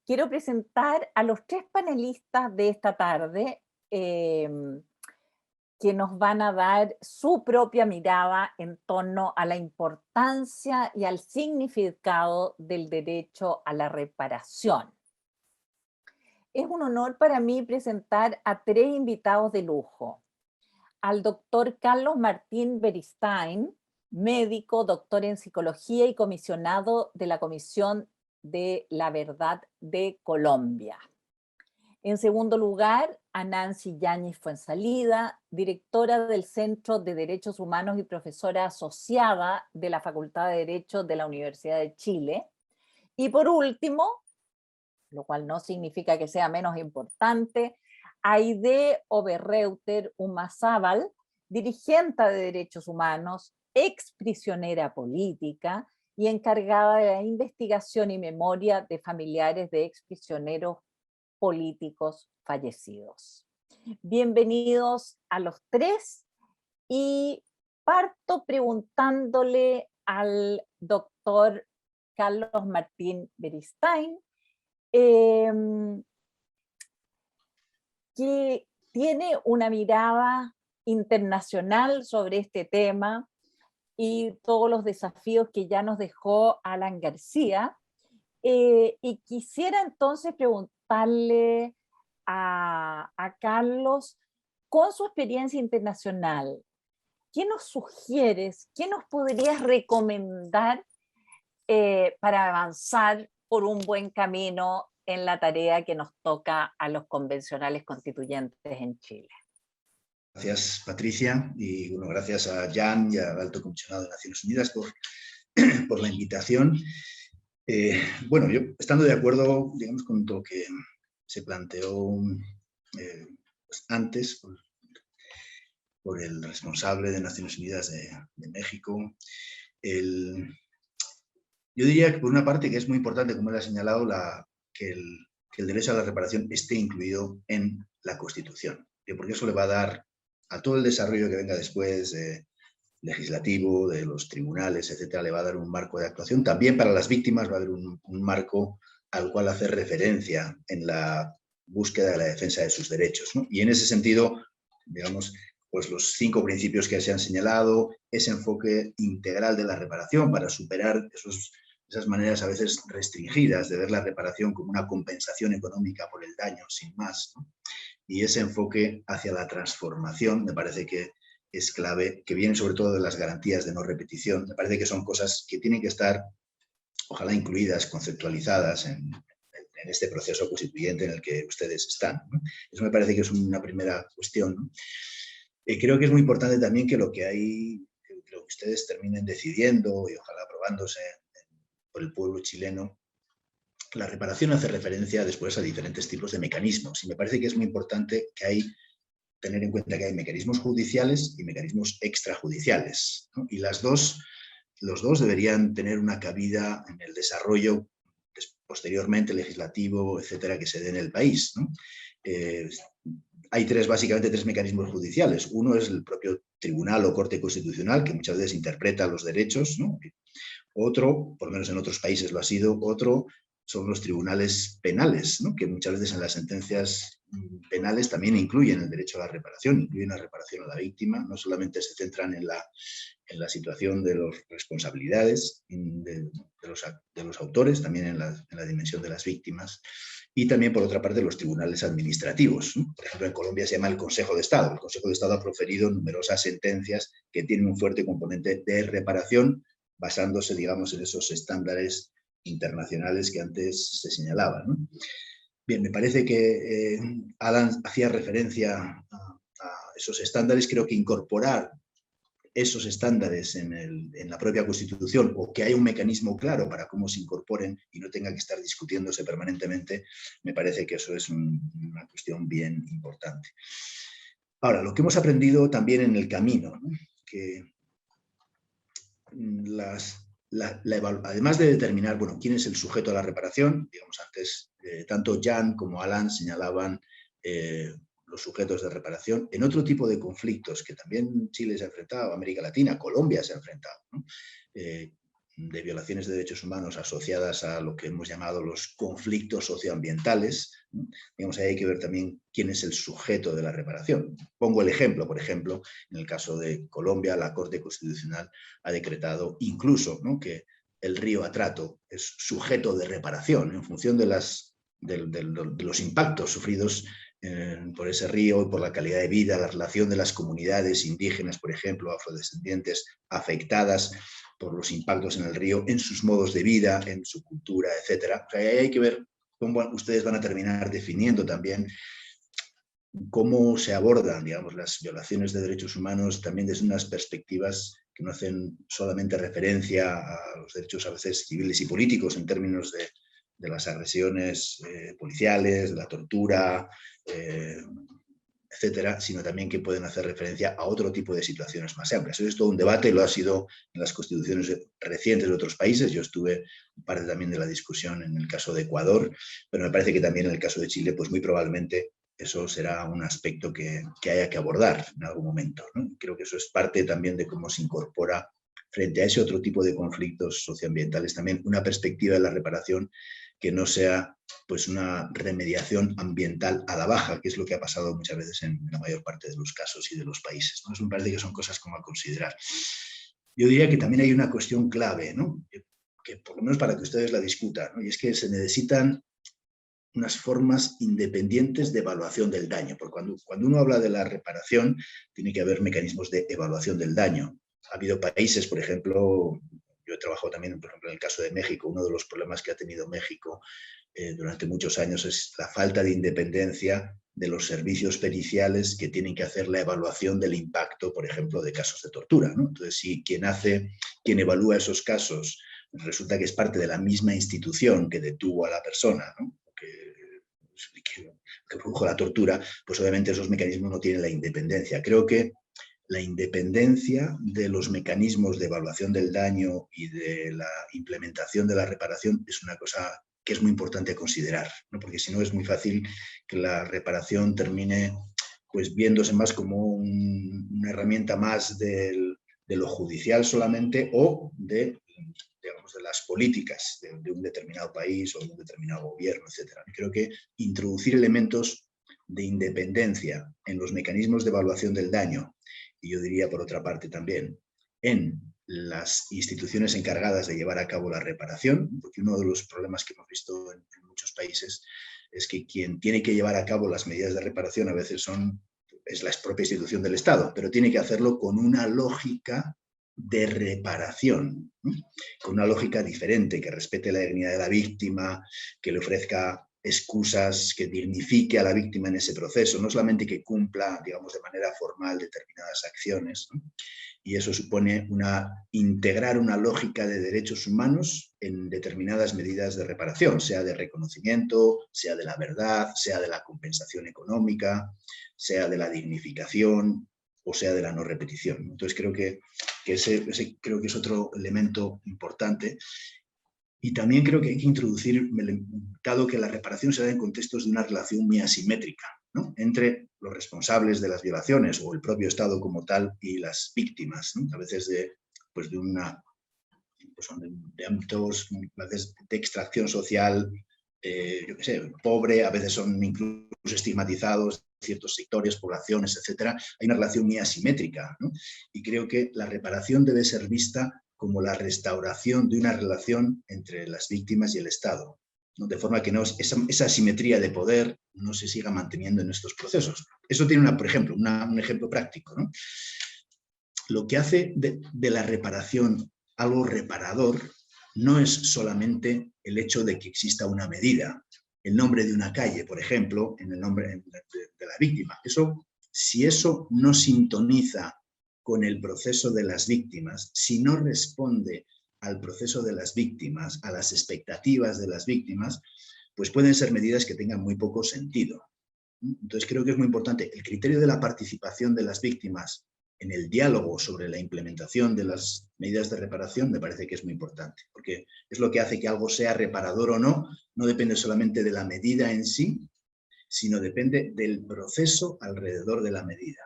quiero presentar a los 3 panelistas de esta tarde que nos van a dar su propia mirada en torno a la importancia y al significado del derecho a la reparación. Es un honor para mí presentar a 3 invitados de lujo. Al doctor Carlos Martín Beristain, médico, doctor en psicología y comisionado de la Comisión de la Verdad de Colombia. En segundo lugar, a Nancy Yáñez Fuenzalida, directora del Centro de Derechos Humanos y profesora asociada de la Facultad de Derecho de la Universidad de Chile. Y por último, lo cual no significa que sea menos importante, Aide Oberreuter Umazábal, dirigente de Derechos Humanos, exprisionera política y encargada de la investigación y memoria de familiares de exprisioneros políticos fallecidos. Bienvenidos a los tres y parto preguntándole al doctor Carlos Martín Beristain, que tiene una mirada internacional sobre este tema y todos los desafíos que ya nos dejó Alan García. Y quisiera entonces preguntarle a Carlos, con su experiencia internacional, ¿qué nos sugieres, qué nos podrías recomendar para avanzar por un buen camino en la tarea que nos toca a los convencionales constituyentes en Chile? Gracias, Patricia, y bueno, gracias a Jan y al Alto Comisionado de Naciones Unidas por la invitación. Bueno, yo estando de acuerdo, digamos, con lo que se planteó pues antes por el responsable de Naciones Unidas de México, yo diría que por una parte que es muy importante, como él ha señalado, que el derecho a la reparación esté incluido en la Constitución, porque eso le va a dar a todo el desarrollo que venga después, legislativo, de los tribunales, etcétera, le va a dar un marco de actuación. También para las víctimas va a haber un marco al cual hacer referencia en la búsqueda de la defensa de sus derechos, ¿no? Y en ese sentido, digamos, pues los 5 principios que se han señalado, ese enfoque integral de la reparación para superar esas maneras a veces restringidas de ver la reparación como una compensación económica por el daño, sin más, ¿no? Y ese enfoque hacia la transformación me parece que es clave, que viene sobre todo de las garantías de no repetición. Me parece que son cosas que tienen que estar, ojalá, incluidas, conceptualizadas en este proceso constituyente en el que ustedes están, ¿no? Eso me parece que es una primera cuestión, ¿no? Creo que es muy importante también que lo que ustedes terminen decidiendo y ojalá aprobándose por el pueblo chileno. La reparación hace referencia después a diferentes tipos de mecanismos y me parece que es muy importante tener en cuenta que hay mecanismos judiciales y mecanismos extrajudiciales, ¿no? Y los dos deberían tener una cabida en el desarrollo posteriormente legislativo, etcétera, que se dé en el país, ¿no? Hay básicamente tres mecanismos judiciales. Uno es el propio tribunal o corte constitucional, que muchas veces interpreta los derechos, ¿no? Otro, por lo menos en otros países lo ha sido, otro son los tribunales penales, ¿no? Que muchas veces en las sentencias penales también incluyen el derecho a la reparación, incluyen la reparación a la víctima, no solamente se centran en la situación de las responsabilidades de los autores, también en la dimensión de las víctimas, y también, por otra parte, los tribunales administrativos, ¿no? Por ejemplo, en Colombia se llama el Consejo de Estado. El Consejo de Estado ha proferido numerosas sentencias que tienen un fuerte componente de reparación, basándose, digamos, en esos estándares internacionales que antes se señalaban, ¿no? Bien, me parece que Alan hacía referencia a esos estándares. Creo que incorporar esos estándares en la propia Constitución, o que haya un mecanismo claro para cómo se incorporen y no tenga que estar discutiéndose permanentemente, me parece que eso es una cuestión bien importante. Ahora, lo que hemos aprendido también en el camino, ¿no? Que además de determinar, bueno, quién es el sujeto de la reparación, digamos antes, tanto Jan como Alan señalaban los sujetos de reparación en otro tipo de conflictos que también Chile se ha enfrentado, América Latina, Colombia se ha enfrentado, ¿no? De violaciones de derechos humanos asociadas a lo que hemos llamado los conflictos socioambientales, ¿no? Digamos, ahí hay que ver también quién es el sujeto de la reparación. Pongo el ejemplo, por ejemplo, en el caso de Colombia, la Corte Constitucional ha decretado incluso, ¿no?, que el río Atrato es sujeto de reparación en función de los impactos sufridos por ese río, por la calidad de vida, la relación de las comunidades indígenas, por ejemplo, afrodescendientes, afectadas por los impactos en el río, en sus modos de vida, en su cultura, etcétera. O sea, ahí hay que ver cómo ustedes van a terminar definiendo también cómo se abordan, digamos, las violaciones de derechos humanos también desde unas perspectivas que no hacen solamente referencia a los derechos a veces civiles y políticos en términos de las agresiones policiales, de la tortura, etcétera, sino también que pueden hacer referencia a otro tipo de situaciones más amplias. Eso es todo un debate, lo ha sido en las constituciones recientes de otros países. Yo estuve parte también de la discusión en el caso de Ecuador, pero me parece que también en el caso de Chile, pues muy probablemente eso será un aspecto que haya que abordar en algún momento, ¿no? Creo que eso es parte también de cómo se incorpora frente a ese otro tipo de conflictos socioambientales también una perspectiva de la reparación que no sea pues una remediación ambiental a la baja, que es lo que ha pasado muchas veces en la mayor parte de los casos y de los países, ¿no? Eso me parece que son cosas como a considerar. Yo diría que también hay una cuestión clave, ¿no? Que por lo menos para que ustedes la discutan, ¿no? Y es que se necesitan unas formas independientes de evaluación del daño, porque cuando uno habla de la reparación, tiene que haber mecanismos de evaluación del daño. Ha habido países, por ejemplo, yo he trabajado también, por ejemplo, en el caso de México, uno de los problemas que ha tenido México durante muchos años es la falta de independencia de los servicios periciales que tienen que hacer la evaluación del impacto, por ejemplo, de casos de tortura, ¿no? Entonces, si quien evalúa esos casos resulta que es parte de la misma institución que detuvo a la persona, ¿no? que produjo la tortura, pues obviamente esos mecanismos no tienen la independencia. Creo que la independencia de los mecanismos de evaluación del daño y de la implementación de la reparación es una cosa que es muy importante considerar, ¿no? Porque si no es muy fácil que la reparación termine pues viéndose más como una herramienta más de lo judicial solamente o de, digamos, de las políticas de un determinado país o de un determinado gobierno, etc. Creo que introducir elementos de independencia en los mecanismos de evaluación del daño, y yo diría por otra parte también en las instituciones encargadas de llevar a cabo la reparación, porque uno de los problemas que hemos visto en muchos países es que quien tiene que llevar a cabo las medidas de reparación a veces es la propia institución del Estado, pero tiene que hacerlo con una lógica de reparación, ¿no? Con una lógica diferente, que respete la dignidad de la víctima, que le ofrezca excusas, que dignifique a la víctima en ese proceso, no solamente que cumpla, digamos, de manera formal determinadas acciones, ¿no? Y eso supone integrar una lógica de derechos humanos en determinadas medidas de reparación, sea de reconocimiento, sea de la verdad, sea de la compensación económica, sea de la dignificación o sea de la no repetición. Entonces creo que ese creo que es otro elemento importante. Y también creo que hay que introducir, dado que la reparación se da en contextos de una relación muy asimétrica, ¿no? Entre los responsables de las violaciones o el propio Estado como tal y las víctimas, ¿no? A veces de ámbitos, a veces de extracción social, yo qué sé, pobre, a veces son incluso estigmatizados ciertos sectores, poblaciones, etcétera. Hay una relación muy asimétrica, ¿no? Y creo que la reparación debe ser vista como la restauración de una relación entre las víctimas y el Estado, ¿no? De forma que esa asimetría de poder no se siga manteniendo en estos procesos. Eso tiene, por ejemplo, un ejemplo práctico, ¿no? Lo que hace de la reparación algo reparador no es solamente el hecho de que exista una medida, el nombre de una calle, por ejemplo, en el nombre de la víctima. Si eso no sintoniza con el proceso de las víctimas, si no responde al proceso de las víctimas, a las expectativas de las víctimas, pues pueden ser medidas que tengan muy poco sentido. Entonces creo que es muy importante el criterio de la participación de las víctimas en el diálogo sobre la implementación de las medidas de reparación. Me parece que es muy importante, porque es lo que hace que algo sea reparador o no, no depende solamente de la medida en sí, sino depende del proceso alrededor de la medida.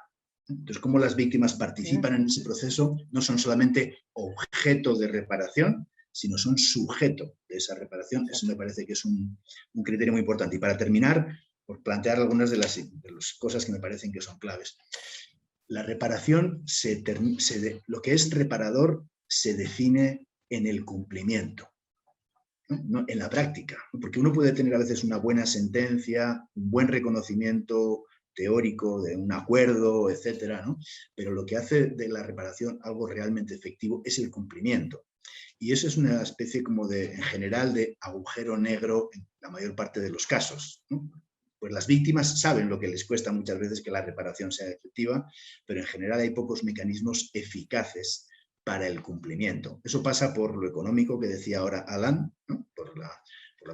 Entonces, cómo las víctimas participan en ese proceso, no son solamente objeto de reparación, sino son sujeto de esa reparación. Eso me parece que es un criterio muy importante. Y para terminar, por plantear algunas de las cosas que me parecen que son claves. La reparación, lo que es reparador se define en el cumplimiento, ¿no? En la práctica, ¿no? Porque uno puede tener a veces una buena sentencia, un buen reconocimiento teórico de un acuerdo, etcétera, ¿no? Pero lo que hace de la reparación algo realmente efectivo es el cumplimiento. Y eso es una especie como en general, de agujero negro en la mayor parte de los casos, ¿no? Pues las víctimas saben lo que les cuesta muchas veces que la reparación sea efectiva, pero en general hay pocos mecanismos eficaces para el cumplimiento. Eso pasa por lo económico que decía ahora Alan, ¿no? Por la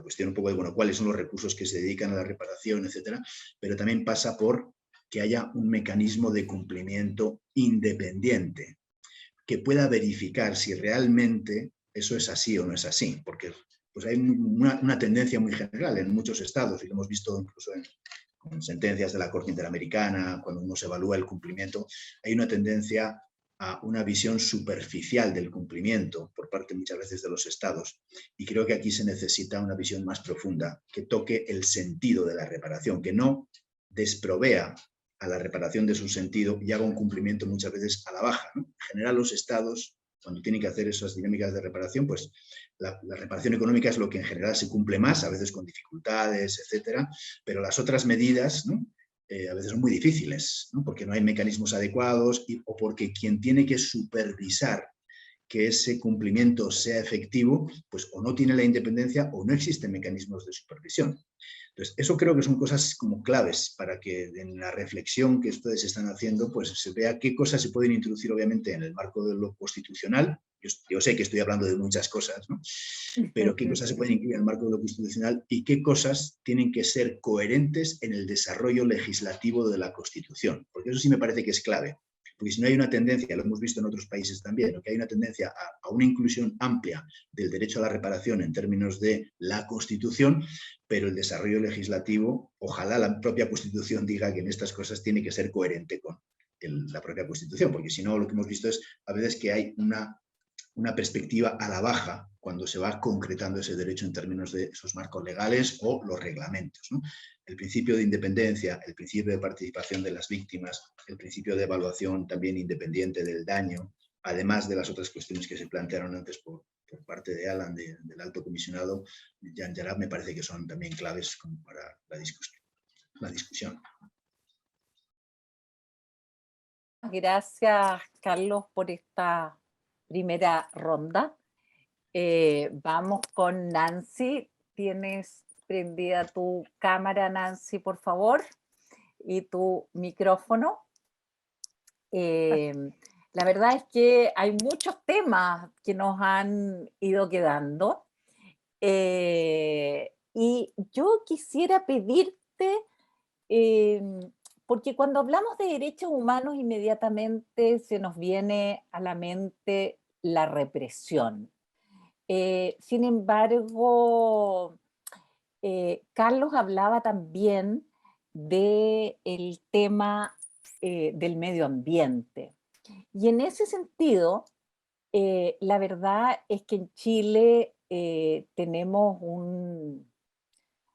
cuestión un poco de, bueno, cuáles son los recursos que se dedican a la reparación, etcétera, pero también pasa por que haya un mecanismo de cumplimiento independiente que pueda verificar si realmente eso es así o no es así, porque pues hay una tendencia muy general en muchos estados, y lo hemos visto incluso en sentencias de la Corte Interamericana, cuando uno se evalúa el cumplimiento, hay una tendencia a una visión superficial del cumplimiento por parte muchas veces de los estados, y creo que aquí se necesita una visión más profunda que toque el sentido de la reparación, que no desprovea a la reparación de su sentido y haga un cumplimiento muchas veces a la baja, ¿no? En general, los estados, cuando tienen que hacer esas dinámicas de reparación, pues la reparación económica es lo que en general se cumple más, a veces con dificultades, etcétera, pero las otras medidas, ¿no? A veces son muy difíciles, ¿no? Porque no hay mecanismos adecuados o porque quien tiene que supervisar que ese cumplimiento sea efectivo, pues o no tiene la independencia o no existen mecanismos de supervisión. Entonces, eso creo que son cosas como claves para que en la reflexión que ustedes están haciendo, pues se vea qué cosas se pueden introducir obviamente en el marco de lo constitucional. Yo sé que estoy hablando de muchas cosas, ¿no? Pero qué cosas se pueden incluir en el marco de lo constitucional y qué cosas tienen que ser coherentes en el desarrollo legislativo de la Constitución, porque eso sí me parece que es clave. Porque si no hay una tendencia, lo hemos visto en otros países también, que hay una tendencia a una inclusión amplia del derecho a la reparación en términos de la Constitución, pero el desarrollo legislativo, ojalá la propia Constitución diga que en estas cosas tiene que ser coherente con la propia Constitución, porque si no lo que hemos visto es a veces que hay una perspectiva a la baja cuando se va concretando ese derecho en términos de esos marcos legales o los reglamentos, ¿no? El principio de independencia, el principio de participación de las víctimas, el principio de evaluación también independiente del daño, además de las otras cuestiones que se plantearon antes por parte de Alan, del alto comisionado Jan Jarab, me parece que son también claves para la discusión. Gracias, Carlos, por esta primera ronda. Vamos con Nancy. Tienes prendida tu cámara, Nancy, por favor, y tu micrófono. La verdad es que hay muchos temas que nos han ido quedando. Y yo quisiera pedirte, porque cuando hablamos de derechos humanos inmediatamente se nos viene a la mente la represión. Sin embargo, Carlos hablaba también del tema del medio ambiente. Y en ese sentido, la verdad es que en Chile tenemos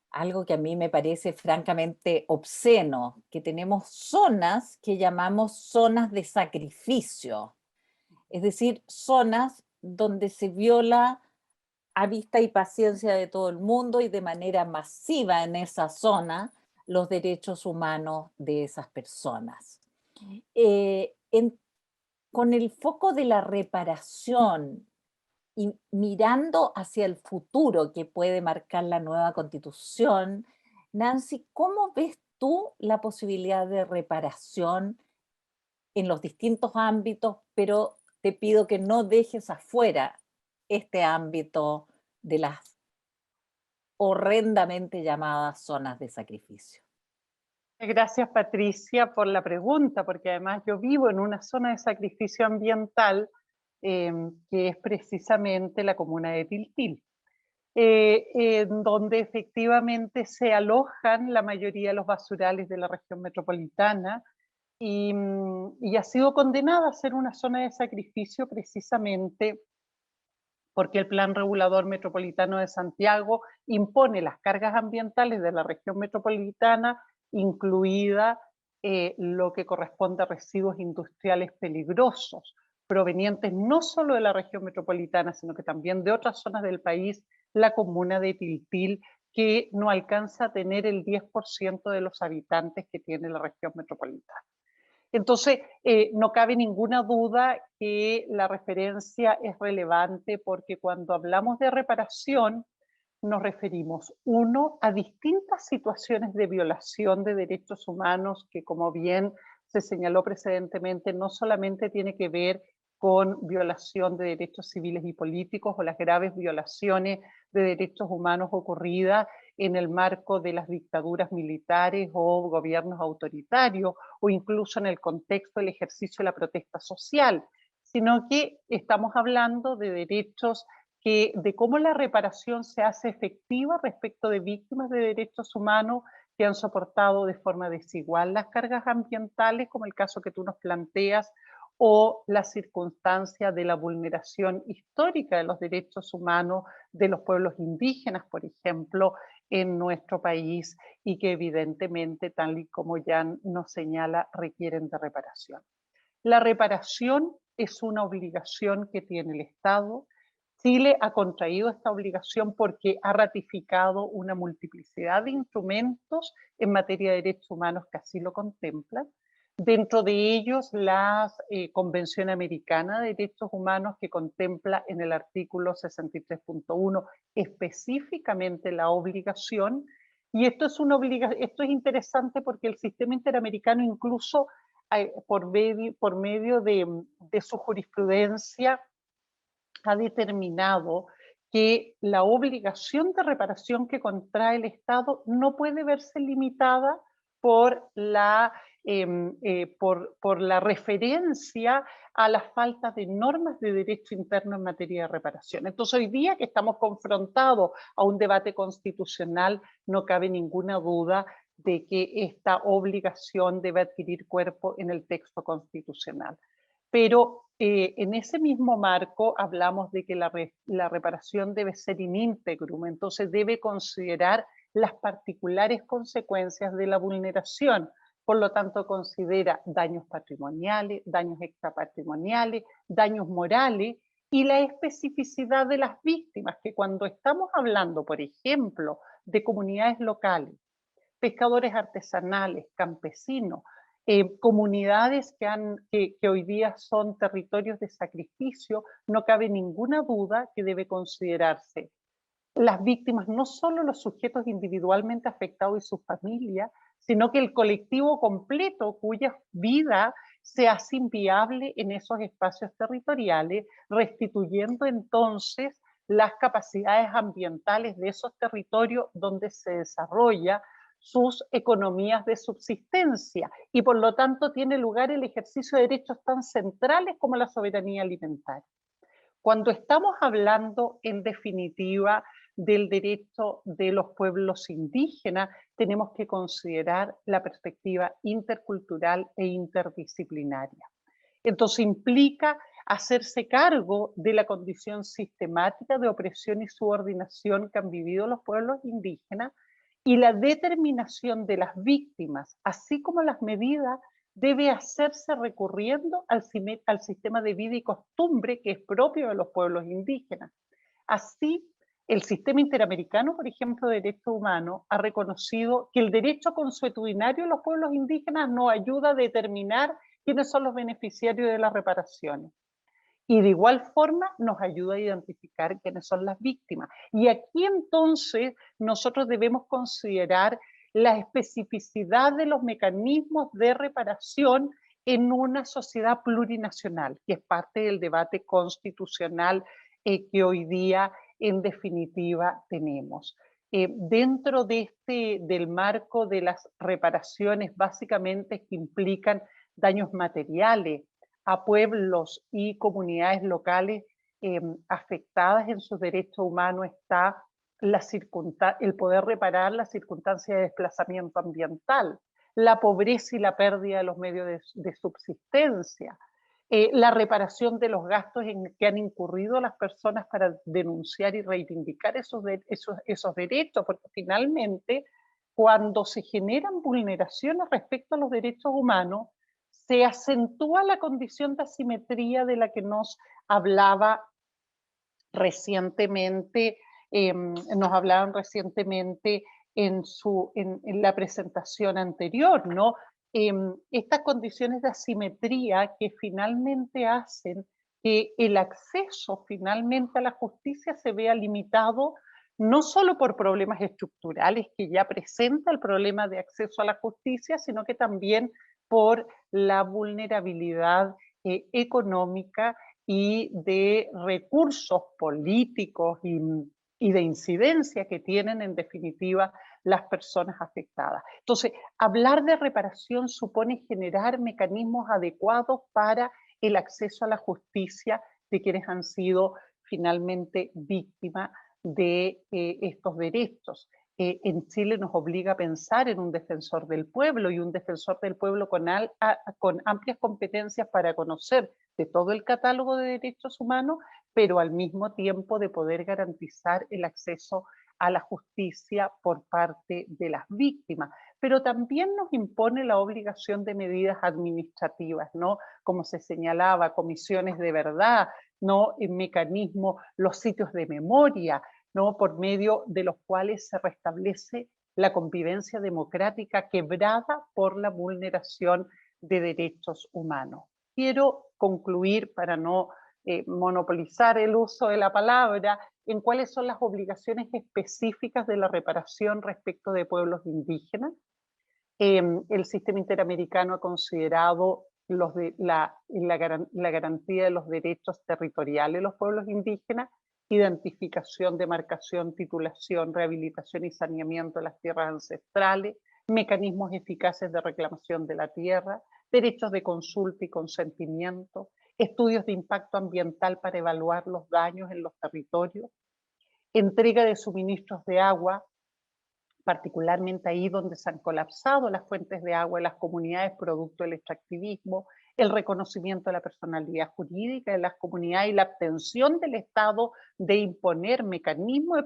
algo que a mí me parece francamente obsceno, que tenemos zonas que llamamos zonas de sacrificio, es decir, zonas donde se viola a vista y paciencia de todo el mundo y de manera masiva en esa zona los derechos humanos de esas personas. Con el foco de la reparación y mirando hacia el futuro que puede marcar la nueva Constitución, Nancy, ¿cómo ves tú la posibilidad de reparación en los distintos ámbitos? Pero te pido que no dejes afuera este ámbito de las horrendamente llamadas zonas de sacrificio. Gracias, Patricia, por la pregunta, porque además yo vivo en una zona de sacrificio ambiental que es precisamente la comuna de Tiltil, donde efectivamente se alojan la mayoría de los basurales de la región metropolitana y ha sido condenada a ser una zona de sacrificio precisamente porque el Plan Regulador Metropolitano de Santiago impone las cargas ambientales de la región metropolitana, incluida lo que corresponde a residuos industriales peligrosos, provenientes no solo de la región metropolitana, sino que también de otras zonas del país, la comuna de Tiltil, que no alcanza a tener el 10% de los habitantes que tiene la región metropolitana. Entonces, no cabe ninguna duda que la referencia es relevante porque cuando hablamos de reparación nos referimos, uno, a distintas situaciones de violación de derechos humanos que, como bien se señaló precedentemente, no solamente tiene que ver con violación de derechos civiles y políticos o las graves violaciones de derechos humanos ocurridas en el marco de las dictaduras militares o gobiernos autoritarios, o incluso en el contexto del ejercicio de la protesta social, sino que estamos hablando de derechos de cómo la reparación se hace efectiva respecto de víctimas de derechos humanos que han soportado de forma desigual las cargas ambientales, como el caso que tú nos planteas, o la circunstancia de la vulneración histórica de los derechos humanos de los pueblos indígenas, por ejemplo, en nuestro país, y que evidentemente, tal y como Jan nos señala, requieren de reparación. La reparación es una obligación que tiene el Estado. Chile ha contraído esta obligación porque ha ratificado una multiplicidad de instrumentos en materia de derechos humanos que así lo contemplan. Dentro de ellos, la Convención Americana de Derechos Humanos, que contempla en el artículo 63.1 específicamente la obligación. Y esto es interesante porque el sistema interamericano, incluso por medio de su jurisprudencia, ha determinado que la obligación de reparación que contrae el Estado no puede verse limitada por la referencia a la falta de normas de derecho interno en materia de reparación. Entonces, hoy día que estamos confrontados a un debate constitucional, no cabe ninguna duda de que esta obligación debe adquirir cuerpo en el texto constitucional. Pero en ese mismo marco hablamos de que la reparación debe ser in integrum, entonces debe considerar las particulares consecuencias de la vulneración. Por lo tanto, considera daños patrimoniales, daños extrapatrimoniales, daños morales y la especificidad de las víctimas, que cuando estamos hablando, por ejemplo, de comunidades locales, pescadores artesanales, campesinos, comunidades que hoy día son territorios de sacrificio, no cabe ninguna duda que debe considerarse las víctimas, no solo los sujetos individualmente afectados y sus familias, sino que el colectivo completo cuya vida se hace inviable en esos espacios territoriales, restituyendo entonces las capacidades ambientales de esos territorios donde se desarrolla sus economías de subsistencia, y por lo tanto tiene lugar el ejercicio de derechos tan centrales como la soberanía alimentaria. Cuando estamos hablando, en definitiva, del derecho de los pueblos indígenas, tenemos que considerar la perspectiva intercultural e interdisciplinaria. Entonces implica hacerse cargo de la condición sistemática de opresión y subordinación que han vivido los pueblos indígenas, y la determinación de las víctimas, así como las medidas, debe hacerse recurriendo al sistema de vida y costumbre que es propio de los pueblos indígenas. Así, el sistema interamericano, por ejemplo, de derechos humanos, ha reconocido que el derecho consuetudinario de los pueblos indígenas nos ayuda a determinar quiénes son los beneficiarios de las reparaciones. Y de igual forma nos ayuda a identificar quiénes son las víctimas. Y aquí entonces nosotros debemos considerar la especificidad de los mecanismos de reparación en una sociedad plurinacional, que es parte del debate constitucional que hoy día en definitiva tenemos. Dentro del marco de las reparaciones básicamente que implican daños materiales a pueblos y comunidades locales afectadas en sus derechos humanos, está el poder reparar la circunstancia de desplazamiento ambiental, la pobreza y la pérdida de los medios de subsistencia, la reparación de los gastos en que han incurrido las personas para denunciar y reivindicar esos derechos, porque finalmente cuando se generan vulneraciones respecto a los derechos humanos, se acentúa la condición de asimetría de la que nos hablaba recientemente, en la presentación anterior, ¿no? Estas condiciones de asimetría que finalmente hacen que el acceso finalmente a la justicia se vea limitado no solo por problemas estructurales que ya presenta el problema de acceso a la justicia, sino que también por la vulnerabilidad económica y de recursos políticos y de incidencia que tienen en definitiva las personas afectadas. Entonces, hablar de reparación supone generar mecanismos adecuados para el acceso a la justicia de quienes han sido finalmente víctimas de estos derechos. En Chile nos obliga a pensar en un defensor del pueblo, y un defensor del pueblo con amplias competencias para conocer de todo el catálogo de derechos humanos, pero al mismo tiempo de poder garantizar el acceso a la justicia por parte de las víctimas. Pero también nos impone la obligación de medidas administrativas, ¿no? Como se señalaba, comisiones de verdad, ¿no? Mecanismos, los sitios de memoria, ¿no? Por medio de los cuales se restablece la convivencia democrática quebrada por la vulneración de derechos humanos. Quiero concluir, para no monopolizar el uso de la palabra, en cuáles son las obligaciones específicas de la reparación respecto de pueblos indígenas. El sistema interamericano ha considerado la garantía de los derechos territoriales de los pueblos indígenas, identificación, demarcación, titulación, rehabilitación y saneamiento de las tierras ancestrales, mecanismos eficaces de reclamación de la tierra, derechos de consulta y consentimiento, estudios de impacto ambiental para evaluar los daños en los territorios, entrega de suministros de agua, particularmente ahí donde se han colapsado las fuentes de agua en las comunidades producto del extractivismo, el reconocimiento de la personalidad jurídica de las comunidades y la abstención del Estado de imponer mecanismos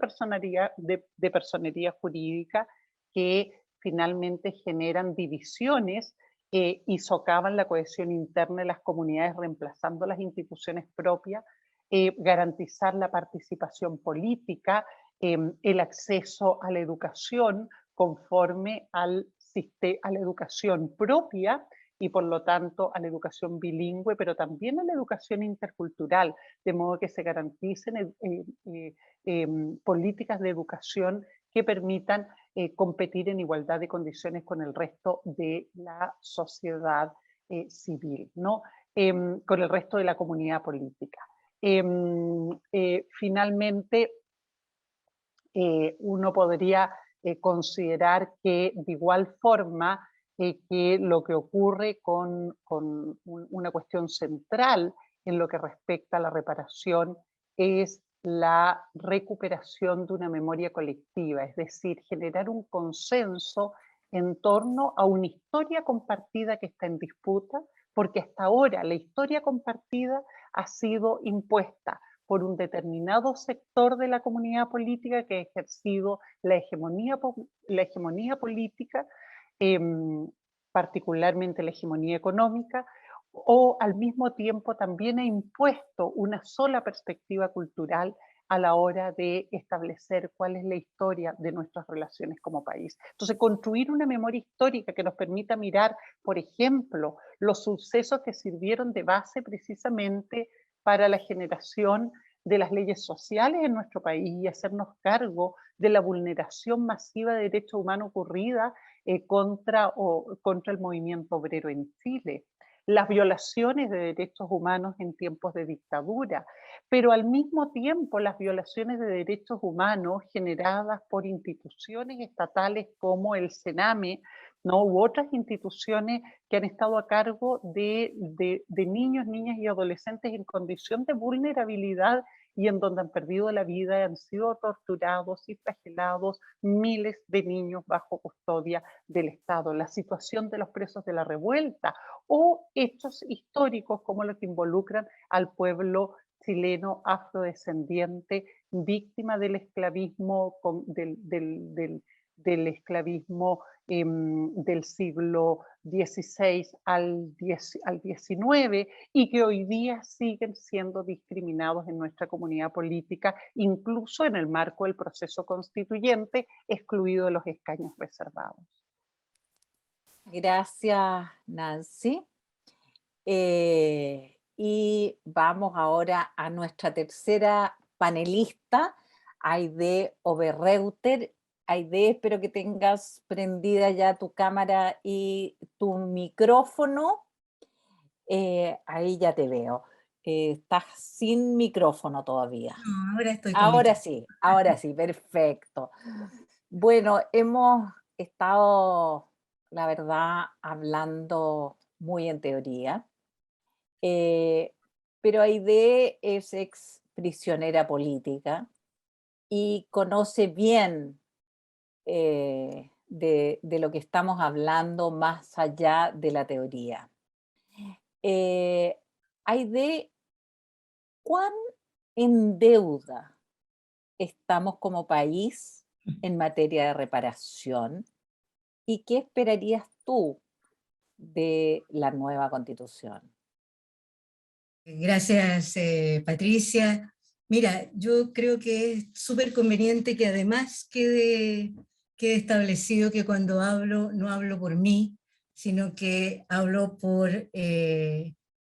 de personería jurídica que finalmente generan divisiones y socavan la cohesión interna de las comunidades, reemplazando las instituciones propias, garantizar la participación política, el acceso a la educación conforme a la educación propia y por lo tanto a la educación bilingüe, pero también a la educación intercultural, de modo que se garanticen políticas de educación que permitan competir en igualdad de condiciones con el resto de la sociedad civil, ¿no? Con el resto de la comunidad política. Finalmente, uno podría considerar que de igual forma que lo que ocurre con una cuestión central en lo que respecta a la reparación es la recuperación de una memoria colectiva, es decir, generar un consenso en torno a una historia compartida que está en disputa, porque hasta ahora la historia compartida ha sido impuesta por un determinado sector de la comunidad política que ha ejercido la hegemonía política, particularmente la hegemonía económica, o al mismo tiempo también ha impuesto una sola perspectiva cultural a la hora de establecer cuál es la historia de nuestras relaciones como país. Entonces, construir una memoria histórica que nos permita mirar, por ejemplo, los sucesos que sirvieron de base precisamente para la generación de las leyes sociales en nuestro país y hacernos cargo de la vulneración masiva de derechos humanos ocurrida contra el movimiento obrero en Chile, las violaciones de derechos humanos en tiempos de dictadura, pero al mismo tiempo las violaciones de derechos humanos generadas por instituciones estatales como el CENAME, ¿no? U otras instituciones que han estado a cargo de niños, niñas y adolescentes en condición de vulnerabilidad y en donde han perdido la vida, han sido torturados y flagelados miles de niños bajo custodia del Estado. La situación de los presos de la revuelta o hechos históricos como los que involucran al pueblo chileno afrodescendiente víctima del esclavismo, del esclavismo del siglo XVI al XIX y que hoy día siguen siendo discriminados en nuestra comunidad política, incluso en el marco del proceso constituyente, excluido de los escaños reservados. Gracias, Nancy. Y vamos ahora a nuestra tercera panelista, Aide Oberreuter. Aide, espero que tengas prendida ya tu cámara y tu micrófono. Ahí ya te veo. Estás sin micrófono todavía. No, ahora estoy con micrófono. Ahora sí, perfecto. Bueno, hemos estado, la verdad, hablando muy en teoría, pero Aide es ex prisionera política y conoce bien de lo que estamos hablando más allá de la teoría. Aide, ¿cuán en deuda estamos como país en materia de reparación? ¿Y qué esperarías tú de la nueva Constitución? Gracias, Patricia. Mira, yo creo que es súper conveniente que además quede establecido que cuando hablo, no hablo por mí, sino que hablo por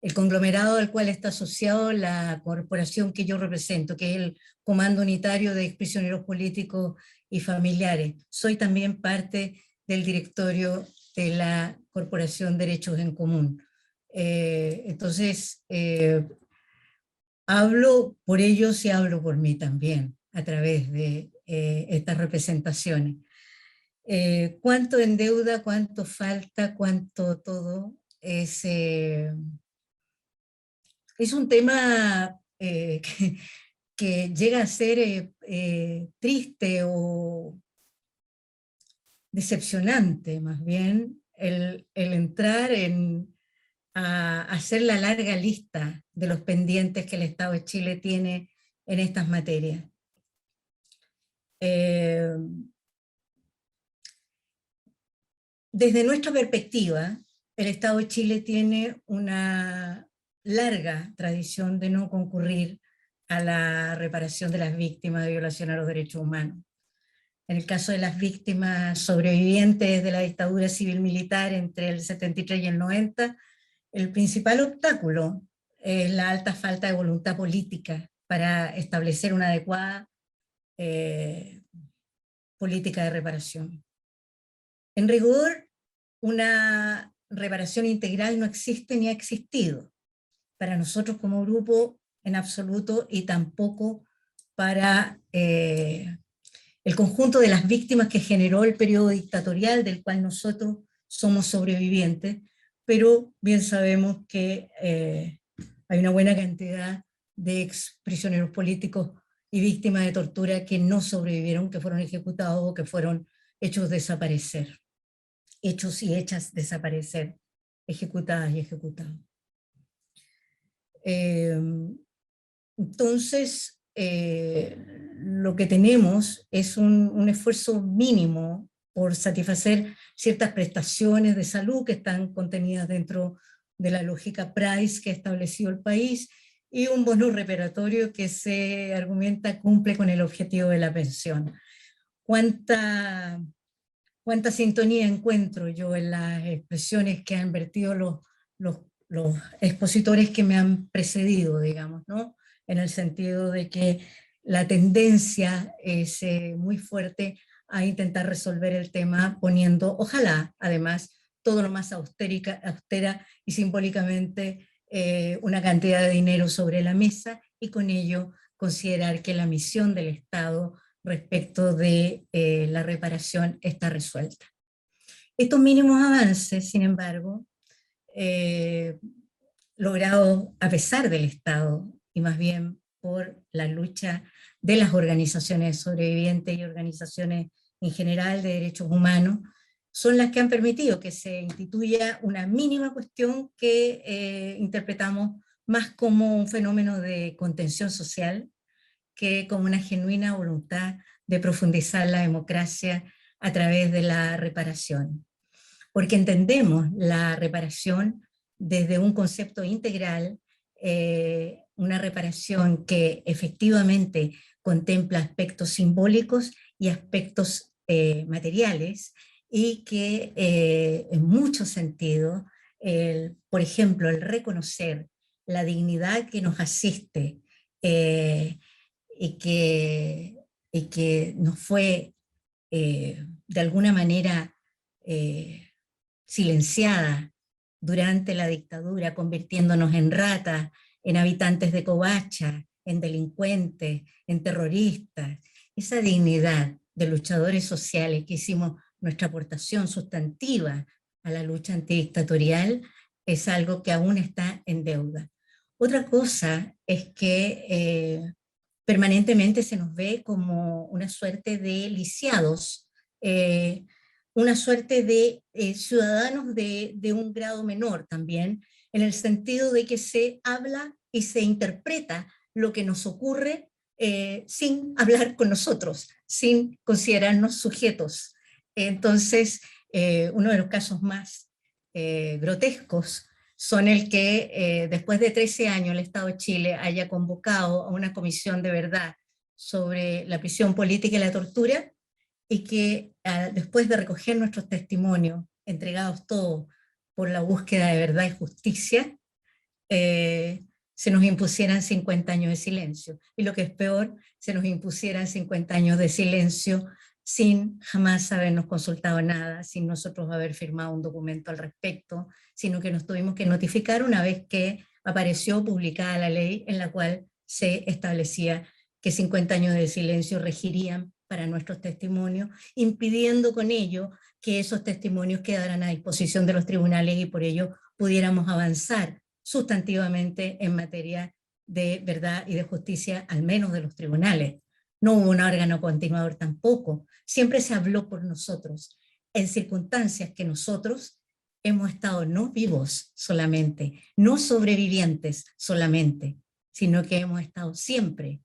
el conglomerado al cual está asociado la corporación que yo represento, que es el Comando Unitario de Exprisioneros Políticos y Familiares. Soy también parte del directorio de la Corporación Derechos en Común. Entonces, hablo por ellos y hablo por mí también, a través de estas representaciones. ¿Cuánto en deuda, cuánto falta, cuánto todo? Es un tema que llega a ser triste o decepcionante, más bien, el entrar a hacer la larga lista de los pendientes que el Estado de Chile tiene en estas materias. Desde nuestra perspectiva, el Estado de Chile tiene una larga tradición de no concurrir a la reparación de las víctimas de violación a los derechos humanos. En el caso de las víctimas sobrevivientes de la dictadura civil-militar entre el 73 y el 90, el principal obstáculo es la alta falta de voluntad política para establecer una adecuada política de reparación. En rigor, una reparación integral no existe ni ha existido para nosotros como grupo en absoluto, y tampoco para el conjunto de las víctimas que generó el periodo dictatorial del cual nosotros somos sobrevivientes, pero bien sabemos que hay una buena cantidad de ex prisioneros políticos y víctimas de tortura que no sobrevivieron, que fueron ejecutados o que fueron hechos desaparecer, hechos y hechas desaparecer, ejecutadas y ejecutados. Entonces, lo que tenemos es un esfuerzo mínimo por satisfacer ciertas prestaciones de salud que están contenidas dentro de la lógica Price que ha establecido el país, y un bono reparatorio que se argumenta cumple con el objetivo de la pensión. ¿Cuánta sintonía encuentro yo en las expresiones que han vertido los expositores que me han precedido, digamos, ¿no? En el sentido de que la tendencia es muy fuerte a intentar resolver el tema poniendo, ojalá, además, todo lo más austera y simbólicamente una cantidad de dinero sobre la mesa, y con ello considerar que la misión del Estado respecto de la reparación está resuelta. Estos mínimos avances, sin embargo, logrados a pesar del Estado, y más bien por la lucha de las organizaciones sobrevivientes y organizaciones en general de derechos humanos, son las que han permitido que se instituya una mínima cuestión que interpretamos más como un fenómeno de contención social que como una genuina voluntad de profundizar la democracia a través de la reparación. Porque entendemos la reparación desde un concepto integral, una reparación que efectivamente contempla aspectos simbólicos y aspectos materiales, y que en muchos sentidos, por ejemplo, el reconocer la dignidad que nos asiste y que nos fue de alguna manera silenciada durante la dictadura, convirtiéndonos en ratas en habitantes de Covacha, en delincuentes, en terroristas. Esa dignidad de luchadores sociales que hicimos nuestra aportación sustantiva a la lucha antidictatorial es algo que aún está en deuda. Otra cosa es que permanentemente se nos ve como una suerte de lisiados, una suerte de ciudadanos de un grado menor también, en el sentido de que se habla y se interpreta lo que nos ocurre sin hablar con nosotros, sin considerarnos sujetos. Entonces, uno de los casos más grotescos son el que después de 13 años el Estado de Chile haya convocado a una comisión de verdad sobre la prisión política y la tortura, y que después de recoger nuestros testimonios, entregados todos por la búsqueda de verdad y justicia, se nos impusieran 50 años de silencio. Y lo que es peor, se nos impusieran 50 años de silencio sin jamás habernos consultado nada, sin nosotros haber firmado un documento al respecto, sino que nos tuvimos que notificar una vez que apareció publicada la ley en la cual se establecía que 50 años de silencio regirían para nuestros testimonios, impidiendo con ello que esos testimonios quedaran a disposición de los tribunales y por ello pudiéramos avanzar sustantivamente en materia de verdad y de justicia, al menos de los tribunales. No hubo un órgano continuador tampoco. Siempre se habló por nosotros, en circunstancias que nosotros hemos estado no vivos solamente, no sobrevivientes solamente, sino que hemos estado siempre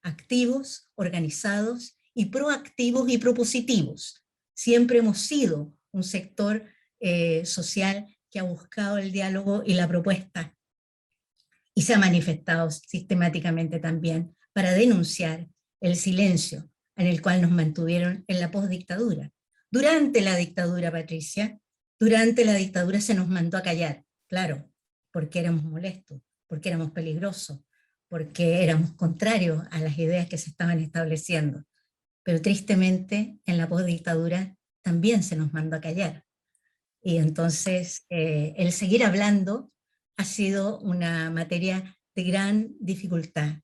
activos, organizados y proactivos y propositivos. Siempre hemos sido un sector social que ha buscado el diálogo y la propuesta, y se ha manifestado sistemáticamente también para denunciar el silencio en el cual nos mantuvieron en la postdictadura. Durante la dictadura, Patricia, durante la dictadura se nos mandó a callar, claro, porque éramos molestos, porque éramos peligrosos, porque éramos contrarios a las ideas que se estaban estableciendo. Pero tristemente en la postdictadura también se nos mandó a callar. Y entonces el seguir hablando ha sido una materia de gran dificultad.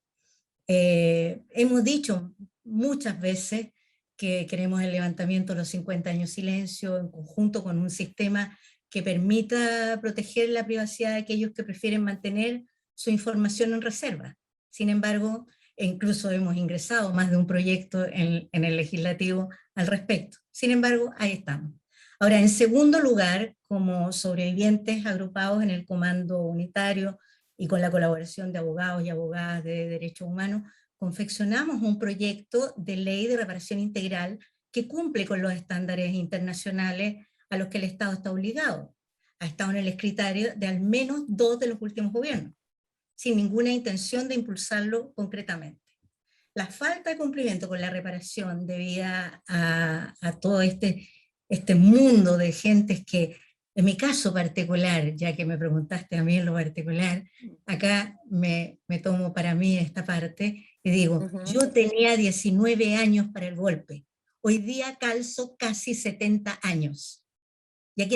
Hemos dicho muchas veces que queremos el levantamiento de los 50 años de silencio en conjunto con un sistema que permita proteger la privacidad de aquellos que prefieren mantener su información en reserva. Sin embargo, incluso hemos ingresado más de un proyecto en el legislativo al respecto. Sin embargo, ahí estamos. Ahora, en segundo lugar, como sobrevivientes agrupados en el Comando Unitario y con la colaboración de abogados y abogadas de derechos humanos, confeccionamos un proyecto de ley de reparación integral que cumple con los estándares internacionales a los que el Estado está obligado. Ha estado en el escritorio de al menos 2 de los últimos gobiernos, sin ninguna intención de impulsarlo concretamente. La falta de cumplimiento con la reparación debida a todo este mundo de gentes que, en mi caso particular, ya que me preguntaste a mí en lo particular, acá me tomo para mí esta parte y digo, yo tenía 19 años para el golpe, hoy día calzo casi 70 años, y aquí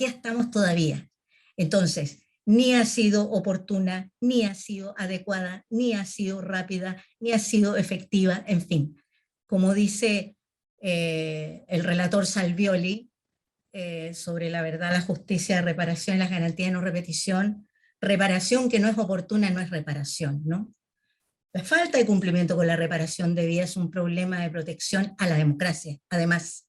estamos todavía. Entonces, ni ha sido oportuna, ni ha sido adecuada, ni ha sido rápida, ni ha sido efectiva, en fin. Como dice el relator Salvioli sobre la verdad, la justicia, la reparación y las garantías de no repetición, reparación que no es oportuna no es reparación, ¿no? La falta de cumplimiento con la reparación debida es un problema de protección a la democracia. Además,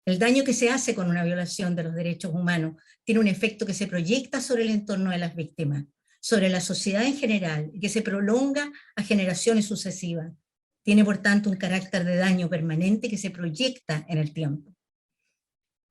el daño que se hace con una violación de los derechos humanos tiene un efecto que se proyecta sobre el entorno de las víctimas, sobre la sociedad en general, y que se prolonga a generaciones sucesivas. Tiene, por tanto, un carácter de daño permanente que se proyecta en el tiempo.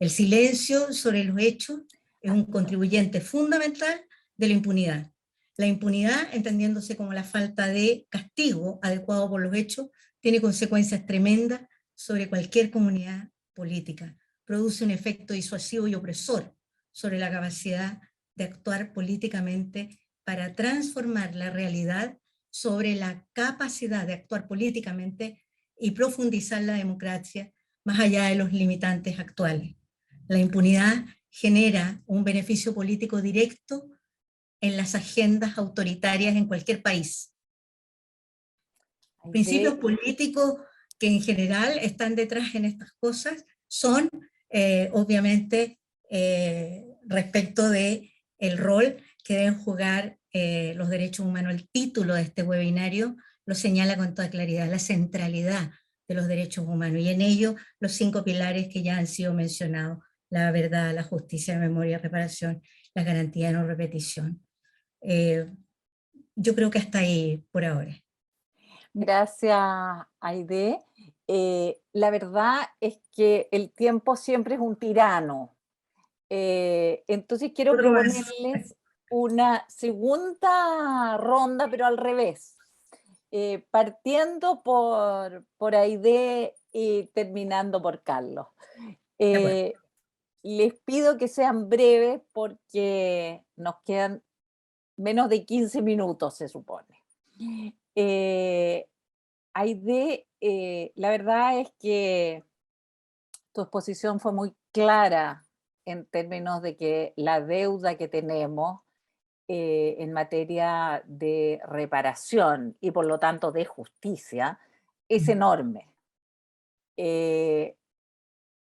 El silencio sobre los hechos es un contribuyente fundamental de la impunidad. La impunidad, entendiéndose como la falta de castigo adecuado por los hechos, tiene consecuencias tremendas sobre cualquier comunidad política. Produce un efecto disuasivo y opresor sobre la capacidad de actuar políticamente para transformar la realidad, sobre la capacidad de actuar políticamente y profundizar la democracia más allá de los limitantes actuales. La impunidad genera un beneficio político directo en las agendas autoritarias en cualquier país. Aide, Principios políticos que en general están detrás en estas cosas son, obviamente, respecto de el rol que deben jugar los derechos humanos. El título de este webinario lo señala con toda claridad, la centralidad de los derechos humanos, y en ello los 5 pilares que ya han sido mencionados: la verdad, la justicia, la memoria, reparación, la garantía de no repetición. Yo creo que hasta ahí por ahora. gracias, Aide. La verdad es que el tiempo siempre es un tirano. Entonces quiero Otro más. proponerles una segunda ronda, pero al revés. Partiendo por Aide y terminando por Carlos. Les pido que sean breves porque nos quedan menos de 15 minutos, se supone. Aide, la verdad es que tu exposición fue muy clara en términos de que la deuda que tenemos en materia de reparación y por lo tanto de justicia es enorme.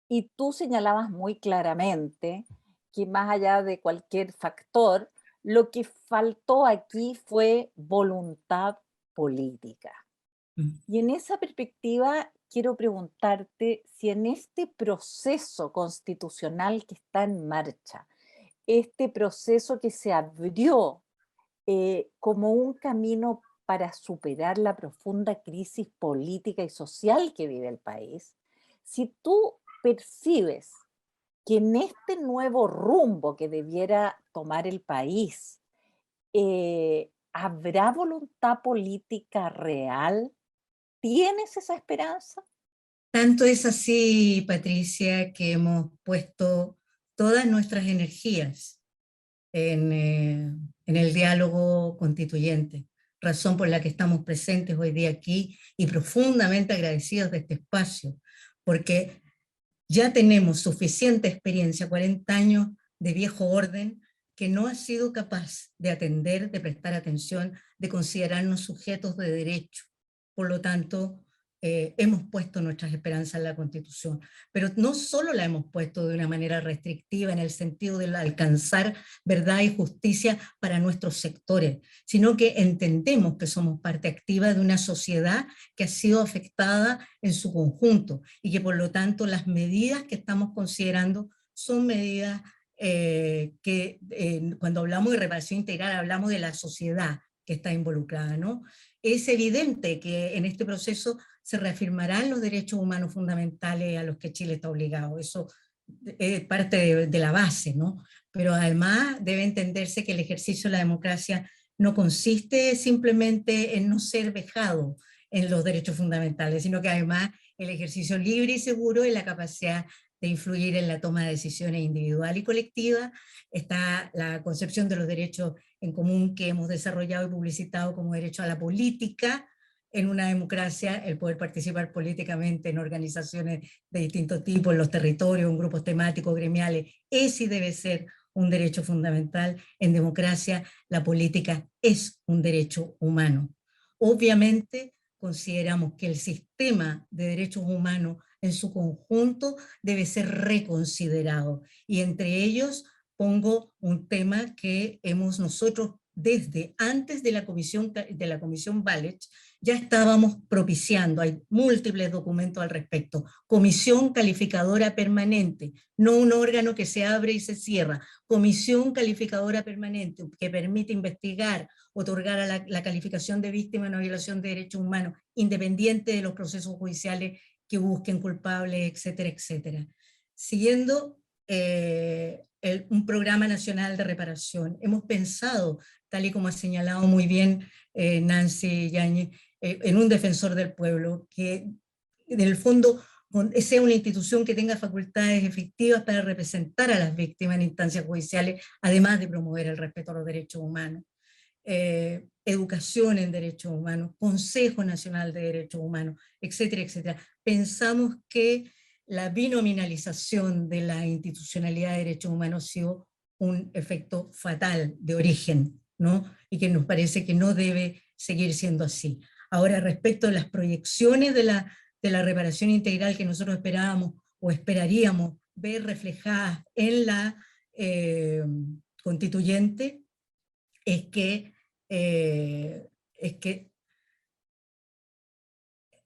Y tú señalabas muy claramente que más allá de cualquier factor, lo que faltó aquí fue voluntad política. Y en esa perspectiva quiero preguntarte si en este proceso constitucional que está en marcha, este proceso que se abrió como un camino para superar la profunda crisis política y social que vive el país, si tú percibes que en este nuevo rumbo que debiera tomar el país, ¿habrá voluntad política real? ¿Tienes esa esperanza? Tanto es así, Patricia, que hemos puesto todas nuestras energías en el diálogo constituyente, razón por la que estamos presentes hoy día aquí y profundamente agradecidos de este espacio, porque ya tenemos suficiente experiencia, 40 años de viejo orden, que no ha sido capaz de atender, de prestar atención, de considerarnos sujetos de derecho. Por lo tanto, hemos puesto nuestras esperanzas en la Constitución, pero no solo la hemos puesto de una manera restrictiva en el sentido de alcanzar verdad y justicia para nuestros sectores, sino que entendemos que somos parte activa de una sociedad que ha sido afectada en su conjunto y que por lo tanto las medidas que estamos considerando son medidas que cuando hablamos de reparación integral hablamos de la sociedad que está involucrada, ¿no? Es evidente que en este proceso se reafirmarán los derechos humanos fundamentales a los que Chile está obligado, eso es parte de la base, ¿no? Pero además debe entenderse que el ejercicio de la democracia no consiste simplemente en no ser vejado en los derechos fundamentales, sino que además el ejercicio libre y seguro y la capacidad de influir en la toma de decisiones individual y colectiva. Está la concepción de los derechos en común que hemos desarrollado y publicitado como derecho a la política. En una democracia, el poder participar políticamente en organizaciones de distintos tipos, en los territorios, en grupos temáticos, gremiales, es y debe ser un derecho fundamental. En democracia, la política es un derecho humano. Obviamente, consideramos que el sistema de derechos humanos en su conjunto debe ser reconsiderado. Y entre ellos pongo un tema que hemos nosotros desde antes de la comisión Balech ya estábamos propiciando, hay múltiples documentos al respecto, comisión calificadora permanente, no un órgano que se abre y se cierra, comisión calificadora permanente que permite investigar, otorgar a la calificación de víctima de una violación de derechos humanos, independiente de los procesos judiciales que busquen culpables, etcétera, etcétera. Siguiendo un programa nacional de reparación, hemos pensado, tal y como ha señalado muy bien Nancy Yáñez, en un defensor del pueblo, que en el fondo sea una institución que tenga facultades efectivas para representar a las víctimas en instancias judiciales, además de promover el respeto a los derechos humanos. Educación en derechos humanos, Consejo Nacional de Derechos Humanos, etcétera, etcétera. Pensamos que la binominalización de la institucionalidad de derechos humanos ha sido un efecto fatal de origen ¿no? Y que nos parece que no debe seguir siendo así. Ahora, respecto a las proyecciones de la reparación integral que nosotros esperábamos o esperaríamos ver reflejadas en la constituyente, es que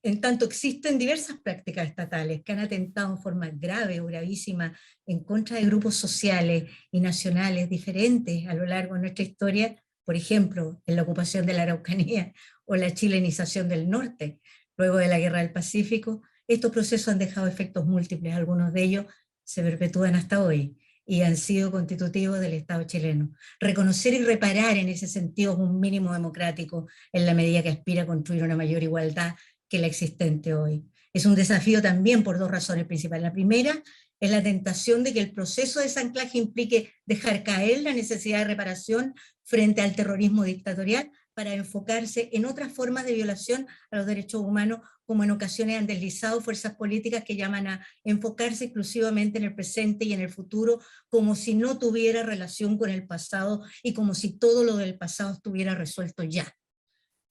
en tanto existen diversas prácticas estatales que han atentado en forma grave o gravísima en contra de grupos sociales y nacionales diferentes a lo largo de nuestra historia, por ejemplo, en la ocupación de la Araucanía o la chilenización del norte, luego de la Guerra del Pacífico, estos procesos han dejado efectos múltiples, algunos de ellos se perpetúan hasta hoy y han sido constitutivos del Estado chileno. Reconocer y reparar en ese sentido es un mínimo democrático en la medida que aspira a construir una mayor igualdad que la existente hoy. Es un desafío también por dos razones principales. La primera es la tentación de que el proceso de desanclaje implique dejar caer la necesidad de reparación frente al terrorismo dictatorial para enfocarse en otras formas de violación a los derechos humanos, como en ocasiones han deslizado fuerzas políticas que llaman a enfocarse exclusivamente en el presente y en el futuro, como si no tuviera relación con el pasado y como si todo lo del pasado estuviera resuelto ya.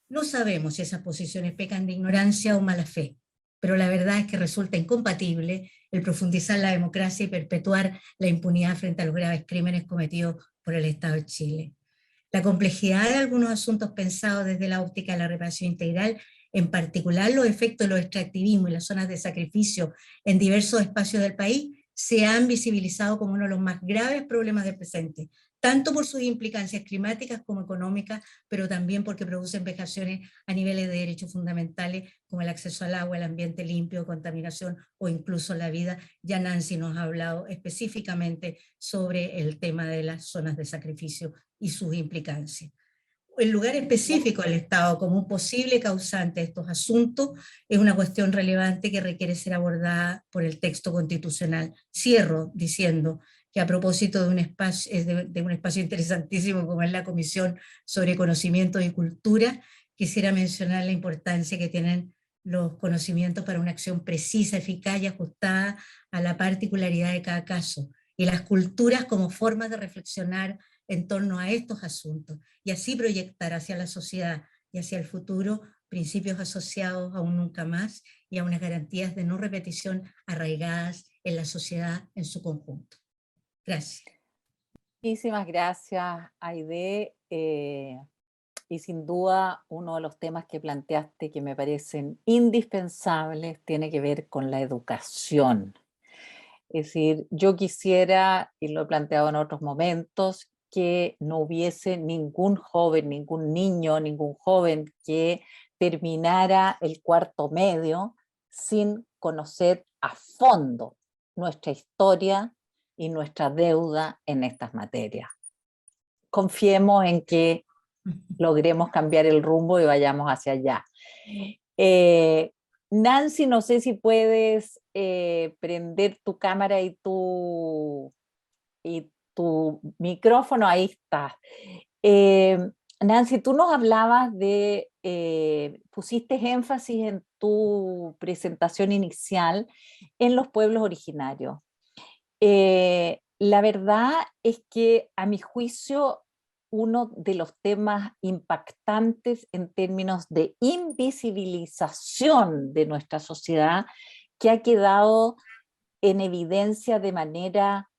No sabemos si esas posiciones pecan de ignorancia o mala fe, pero la verdad es que resulta incompatible el profundizar la democracia y perpetuar la impunidad frente a los graves crímenes cometidos por el Estado de Chile. La complejidad de algunos asuntos pensados desde la óptica de la reparación integral, en particular los efectos de los extractivismos y las zonas de sacrificio en diversos espacios del país, se han visibilizado como uno de los más graves problemas del presente, tanto por sus implicancias climáticas como económicas, pero también porque producen vejaciones a niveles de derechos fundamentales como el acceso al agua, el ambiente limpio, contaminación o incluso la vida. Ya Nancy nos ha hablado específicamente sobre el tema de las zonas de sacrificio y sus implicancias. El lugar específico del Estado como un posible causante de estos asuntos es una cuestión relevante que requiere ser abordada por el texto constitucional. Cierro diciendo que a propósito de un espacio interesantísimo como es la Comisión sobre Conocimiento y Cultura, quisiera mencionar la importancia que tienen los conocimientos para una acción precisa, eficaz y ajustada a la particularidad de cada caso, y las culturas como formas de reflexionar en torno a estos asuntos, y así proyectar hacia la sociedad y hacia el futuro principios asociados a un nunca más y a unas garantías de no repetición arraigadas en la sociedad en su conjunto. Gracias. Muchísimas gracias, Aide. Y sin duda uno de los temas que planteaste que me parecen indispensables tiene que ver con la educación. Es decir, yo quisiera, y lo he planteado en otros momentos, que no hubiese ningún joven, ningún niño, ningún joven que terminara el cuarto medio sin conocer a fondo nuestra historia y nuestra deuda en estas materias. Confiemos en que logremos cambiar el rumbo y vayamos hacia allá. Nancy, no sé si puedes prender tu cámara y tu micrófono, ahí está. Nancy, tú nos hablabas de, pusiste énfasis en tu presentación inicial en los pueblos originarios. La verdad es que a mi juicio uno de los temas impactantes en términos de invisibilización de nuestra sociedad que ha quedado en evidencia de manera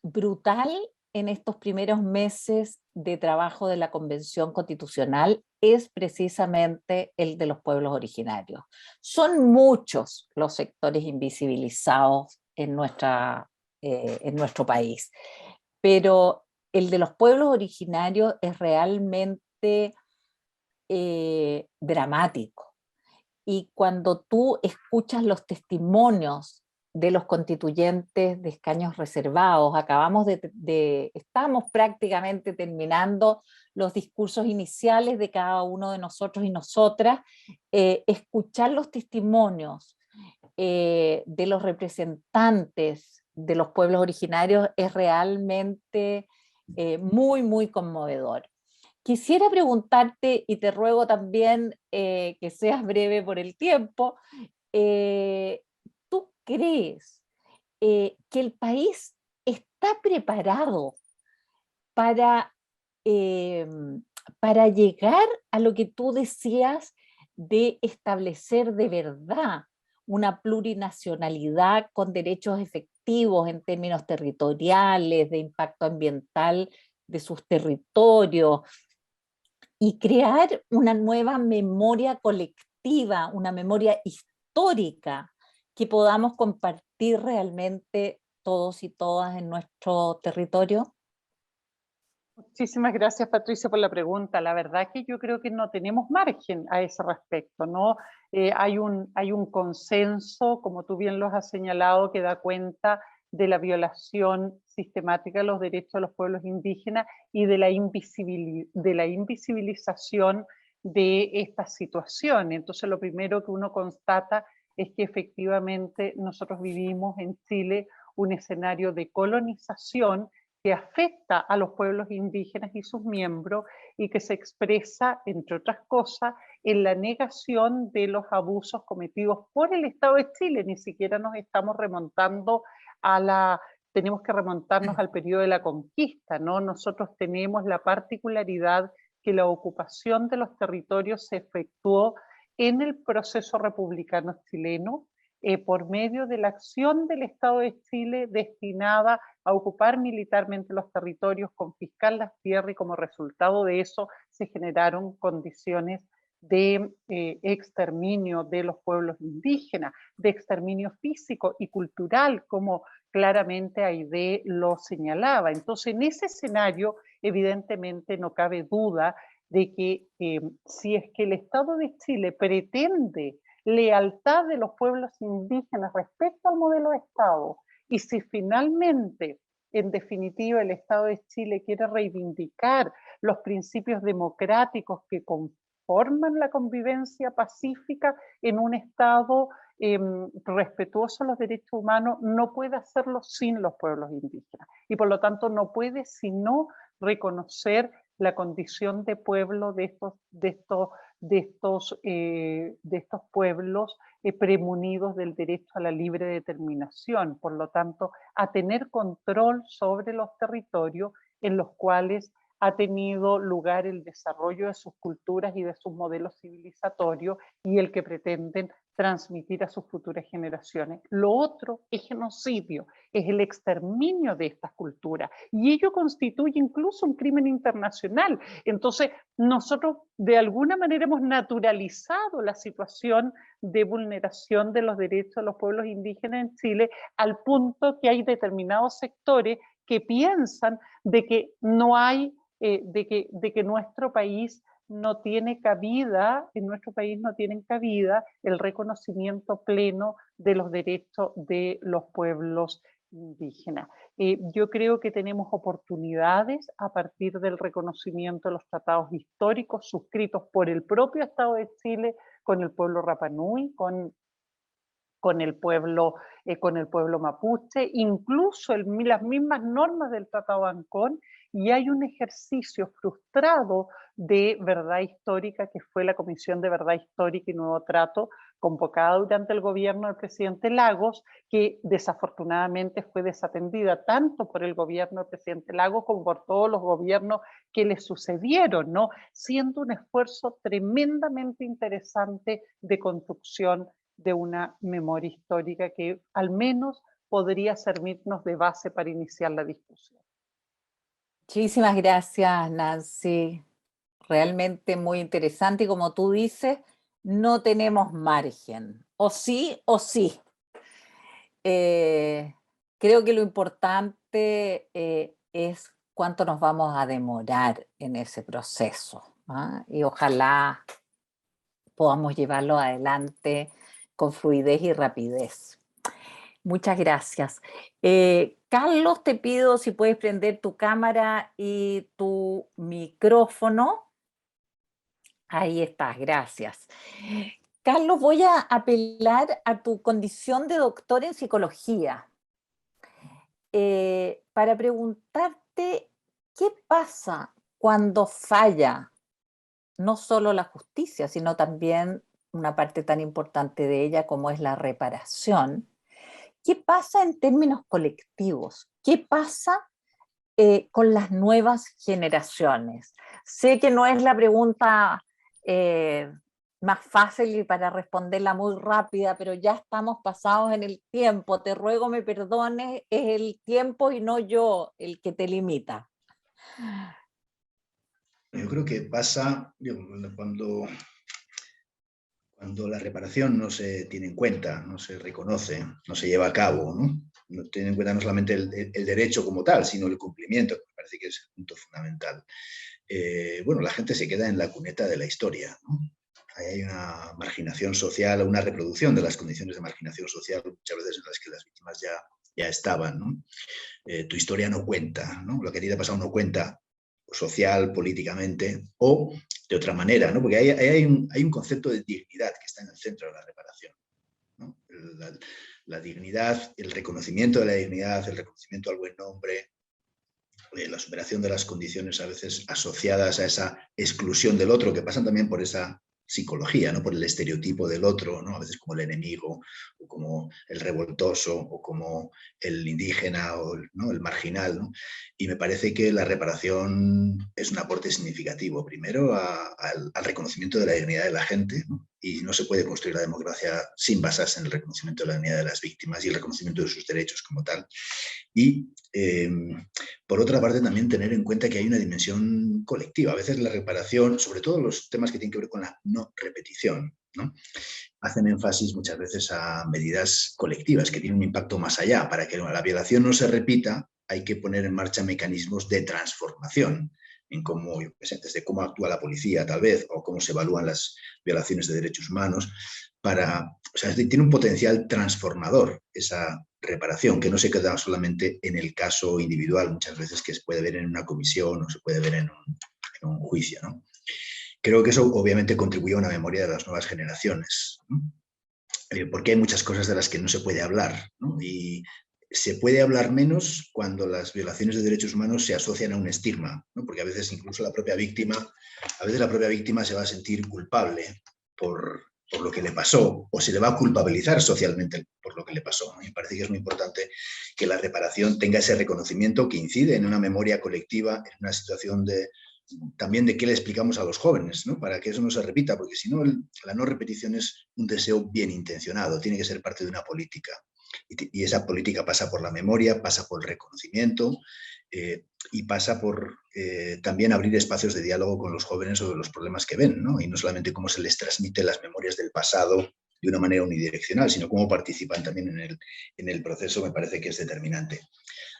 brutal en estos primeros meses de trabajo de la Convención Constitucional es precisamente el de los pueblos originarios. Son muchos los sectores invisibilizados en nuestro país, pero el de los pueblos originarios es realmente dramático. Y cuando tú escuchas los testimonios de los constituyentes de escaños reservados, estamos prácticamente terminando los discursos iniciales de cada uno de nosotros y nosotras, escuchar los testimonios de los representantes de los pueblos originarios es realmente muy, muy conmovedor. Quisiera preguntarte, y te ruego también que seas breve por el tiempo, ¿tú crees que el país está preparado para para llegar a lo que tú decías de establecer de verdad una plurinacionalidad con derechos efectivos en términos territoriales, de impacto ambiental de sus territorios, y crear una nueva memoria colectiva, una memoria histórica que podamos compartir realmente todos y todas en nuestro territorio? Muchísimas gracias, Patricia, por la pregunta. La verdad que yo creo que no tenemos margen a ese respecto, ¿no? Hay un consenso, como tú bien lo has señalado, que da cuenta de la violación sistemática de los derechos de los pueblos indígenas y de la invisibilización de esta situación. Entonces, lo primero que uno constata es que efectivamente nosotros vivimos en Chile un escenario de colonización que afecta a los pueblos indígenas y sus miembros y que se expresa, entre otras cosas, en la negación de los abusos cometidos por el Estado de Chile. Ni siquiera nos estamos remontando tenemos que remontarnos al periodo de la conquista, ¿no? Nosotros tenemos la particularidad que la ocupación de los territorios se efectuó en el proceso republicano chileno, por medio de la acción del Estado de Chile destinada a ocupar militarmente los territorios, confiscar las tierras, y como resultado de eso se generaron condiciones de exterminio de los pueblos indígenas, de exterminio físico y cultural, como claramente Aide lo señalaba. Entonces, en ese escenario, evidentemente no cabe duda de que si es que el Estado de Chile pretende lealtad de los pueblos indígenas respecto al modelo de Estado, y si finalmente, en definitiva, el Estado de Chile quiere reivindicar los principios democráticos que conforman la convivencia pacífica en un Estado respetuoso de los derechos humanos, no puede hacerlo sin los pueblos indígenas. Y por lo tanto no puede sino reconocer la condición de pueblo de estos pueblos premunidos del derecho a la libre determinación, por lo tanto, a tener control sobre los territorios en los cuales ha tenido lugar el desarrollo de sus culturas y de sus modelos civilizatorios y el que pretenden transmitir a sus futuras generaciones. Lo otro es genocidio, es el exterminio de estas culturas, y ello constituye incluso un crimen internacional. Entonces, nosotros de alguna manera hemos naturalizado la situación de vulneración de los derechos de los pueblos indígenas en Chile, al punto que hay determinados sectores que piensan de que no hay, de que nuestro país no tiene cabida, en nuestro país no tienen cabida el reconocimiento pleno de los derechos de los pueblos indígenas. Yo creo que tenemos oportunidades a partir del reconocimiento de los tratados históricos suscritos por el propio Estado de Chile con el pueblo Rapa Nui, con el pueblo mapuche, incluso las mismas normas del Tratado Ancón, y hay un ejercicio frustrado de verdad histórica que fue la Comisión de Verdad Histórica y Nuevo Trato, convocada durante el gobierno del presidente Lagos, que desafortunadamente fue desatendida tanto por el gobierno del presidente Lagos como por todos los gobiernos que le sucedieron, ¿no? Siendo un esfuerzo tremendamente interesante de construcción de una memoria histórica que al menos podría servirnos de base para iniciar la discusión. Muchísimas gracias, Nancy. Realmente muy interesante, y como tú dices, no tenemos margen. O sí, o sí. Creo que lo importante es cuánto nos vamos a demorar en ese proceso, ¿ah? Y ojalá podamos llevarlo adelante con fluidez y rapidez. Muchas gracias. Carlos, te pido si puedes prender tu cámara y tu micrófono. Ahí estás, gracias. Carlos, voy a apelar a tu condición de doctor en psicología para preguntarte qué pasa cuando falla no solo la justicia, sino también una parte tan importante de ella como es la reparación. ¿Qué pasa en términos colectivos? ¿Qué pasa con las nuevas generaciones? Sé que no es la pregunta más fácil y para responderla muy rápida, pero ya estamos pasados en el tiempo. Te ruego me perdones, es el tiempo y no yo el que te limita. Yo creo que pasa cuando la reparación no se tiene en cuenta, no se reconoce, no se lleva a cabo, ¿no? No tiene en cuenta no solamente el derecho como tal, sino el cumplimiento, que me parece que es el punto fundamental. Bueno, la gente se queda en la cuneta de la historia, ¿no? Ahí hay una marginación social, una reproducción de las condiciones de marginación social, muchas veces en las que las víctimas ya estaban, ¿no? Tu historia no cuenta, ¿no? Lo que a ti te ha pasado no cuenta, social, políticamente, o de otra manera, ¿no? Porque ahí hay un concepto de dignidad que está en el centro de la reparación, ¿no? La dignidad, el reconocimiento de la dignidad, el reconocimiento al buen nombre, la superación de las condiciones a veces asociadas a esa exclusión del otro, que pasan también por esa psicología, ¿no? Por el estereotipo del otro, ¿no? A veces como el enemigo, o como el revoltoso, o como el indígena, o ¿no? El marginal, ¿no? Y me parece que la reparación es un aporte significativo, primero al reconocimiento de la dignidad de la gente, ¿no? Y no se puede construir la democracia sin basarse en el reconocimiento de la dignidad de las víctimas y el reconocimiento de sus derechos como tal. Y por otra parte, también tener en cuenta que hay una dimensión colectiva. A veces la reparación, sobre todo los temas que tienen que ver con la no repetición, ¿no? Hacen énfasis muchas veces a medidas colectivas que tienen un impacto más allá. Para que la violación no se repita, hay que poner en marcha mecanismos de transformación en cómo, desde cómo actúa la policía, tal vez, o cómo se evalúan las violaciones de derechos humanos, o sea, tiene un potencial transformador esa reparación, que no se queda solamente en el caso individual, muchas veces que se puede ver en una comisión o se puede ver en un juicio, ¿no? Creo que eso obviamente contribuye a una memoria de las nuevas generaciones, ¿no? Porque hay muchas cosas de las que no se puede hablar, ¿no? Y se puede hablar menos cuando las violaciones de derechos humanos se asocian a un estigma, ¿no? Porque a veces incluso la propia víctima se va a sentir culpable por lo que le pasó, o se le va a culpabilizar socialmente por lo que le pasó. Me parece que es muy importante que la reparación tenga ese reconocimiento que incide en una memoria colectiva, en una situación también de qué le explicamos a los jóvenes, ¿no? Para que eso no se repita, porque si no, la no repetición es un deseo bien intencionado, tiene que ser parte de una política. Y esa política pasa por la memoria, pasa por el reconocimiento y pasa por también abrir espacios de diálogo con los jóvenes sobre los problemas que ven, ¿no? Y no solamente cómo se les transmite las memorias del pasado de una manera unidireccional, sino cómo participan también en el proceso, me parece que es determinante.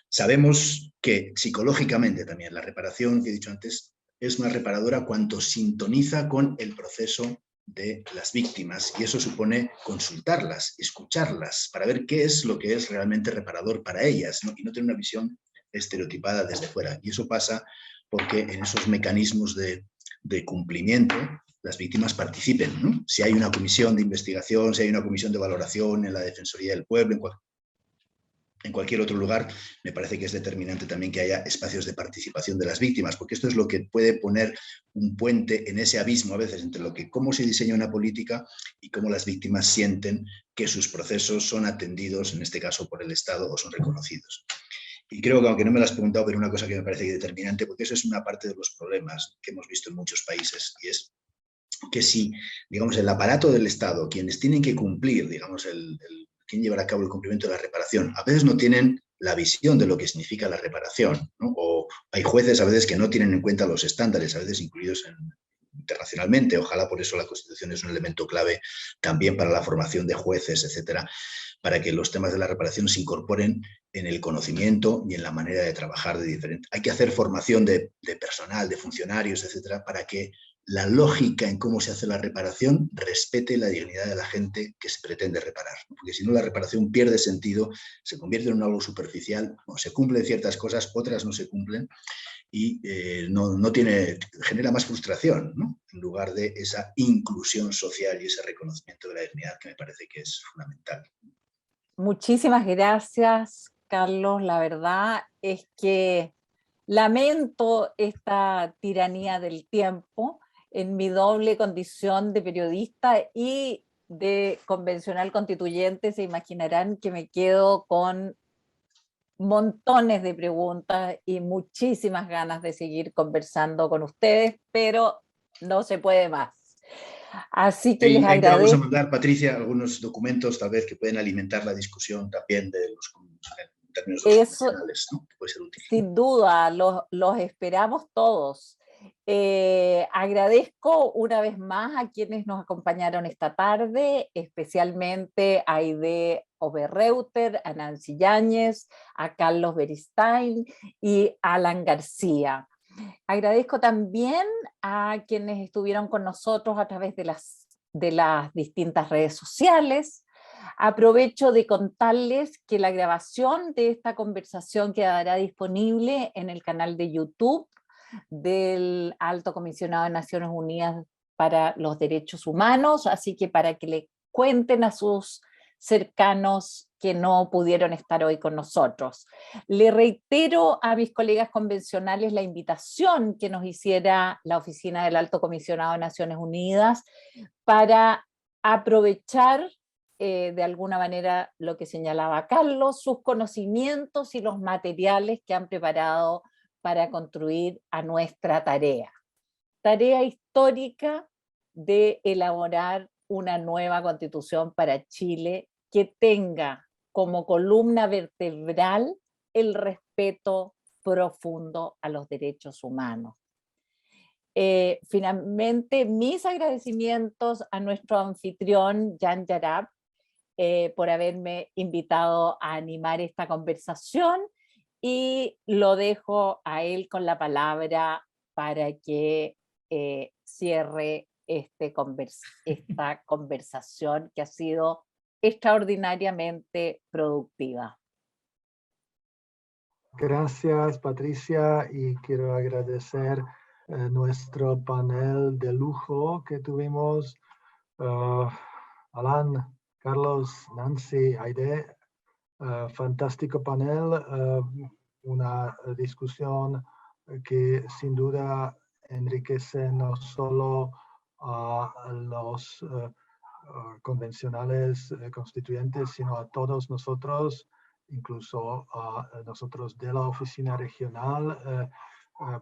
Sabemos que psicológicamente también la reparación, que he dicho antes, es más reparadora cuanto sintoniza con el proceso de las víctimas, y eso supone consultarlas, escucharlas, para ver qué es lo que es realmente reparador para ellas, ¿no? Y no tener una visión estereotipada desde fuera. Y eso pasa porque en esos mecanismos de cumplimiento las víctimas participen, ¿no? Si hay una comisión de investigación, si hay una comisión de valoración en la Defensoría del Pueblo, en cualquier otro lugar, me parece que es determinante también que haya espacios de participación de las víctimas, porque esto es lo que puede poner un puente en ese abismo a veces entre cómo se diseña una política y cómo las víctimas sienten que sus procesos son atendidos, en este caso por el Estado, o son reconocidos. Y creo que, aunque no me lo has preguntado, pero una cosa que me parece determinante, porque eso es una parte de los problemas que hemos visto en muchos países, y es que si, digamos, el aparato del Estado, quienes tienen que cumplir, digamos, quien llevará a cabo el cumplimiento de la reparación, a veces no tienen la visión de lo que significa la reparación, ¿no? O hay jueces a veces que no tienen en cuenta los estándares, a veces incluidos internacionalmente. Ojalá por eso la Constitución es un elemento clave también para la formación de jueces, etcétera, para que los temas de la reparación se incorporen en el conocimiento y en la manera de trabajar de diferente. Hay que hacer formación de personal, de funcionarios, etcétera, para que la lógica en cómo se hace la reparación respete la dignidad de la gente que se pretende reparar. Porque si no, la reparación pierde sentido, se convierte en algo superficial, o se cumplen ciertas cosas, otras no se cumplen, y genera más frustración, ¿no? En lugar de esa inclusión social y ese reconocimiento de la dignidad, que me parece que es fundamental. Muchísimas gracias, Carlos. La verdad es que lamento esta tiranía del tiempo en mi doble condición de periodista y de convencional constituyente. Se imaginarán que me quedo con montones de preguntas y muchísimas ganas de seguir conversando con ustedes, pero no se puede más. Así que les Ahí te vamos a agradezco. mandar, Patricia, algunos documentos tal vez que pueden alimentar la discusión también de los en términos de los Eso, convencionales, ¿no? Que puede ser útil. sin duda, los esperamos todos. Agradezco una vez más a quienes nos acompañaron esta tarde, especialmente a Aide Oberreuter, a Nancy Yáñez, a Carlos Beristain y a Alan García. Agradezco también a quienes estuvieron con nosotros a través de las distintas redes sociales. Aprovecho de contarles que la grabación de esta conversación quedará disponible en el canal de YouTube del Alto Comisionado de Naciones Unidas para los Derechos Humanos, así que para que le cuenten a sus cercanos que no pudieron estar hoy con nosotros. Le reitero a mis colegas convencionales la invitación que nos hiciera la Oficina del Alto Comisionado de Naciones Unidas para aprovechar de alguna manera lo que señalaba Carlos, sus conocimientos y los materiales que han preparado para construir a nuestra tarea. Tarea histórica de elaborar una nueva constitución para Chile que tenga como columna vertebral el respeto profundo a los derechos humanos. Finalmente, mis agradecimientos a nuestro anfitrión, Jan Yarab, por haberme invitado a animar esta conversación, y lo dejo a él con la palabra para que cierre esta conversación que ha sido extraordinariamente productiva. Gracias, Patricia, y quiero agradecer nuestro panel de lujo que tuvimos. Alan, Carlos, Nancy, Aide, fantástico panel, una discusión que sin duda enriquece no solo a los convencionales constituyentes, sino a todos nosotros, incluso a nosotros de la Oficina Regional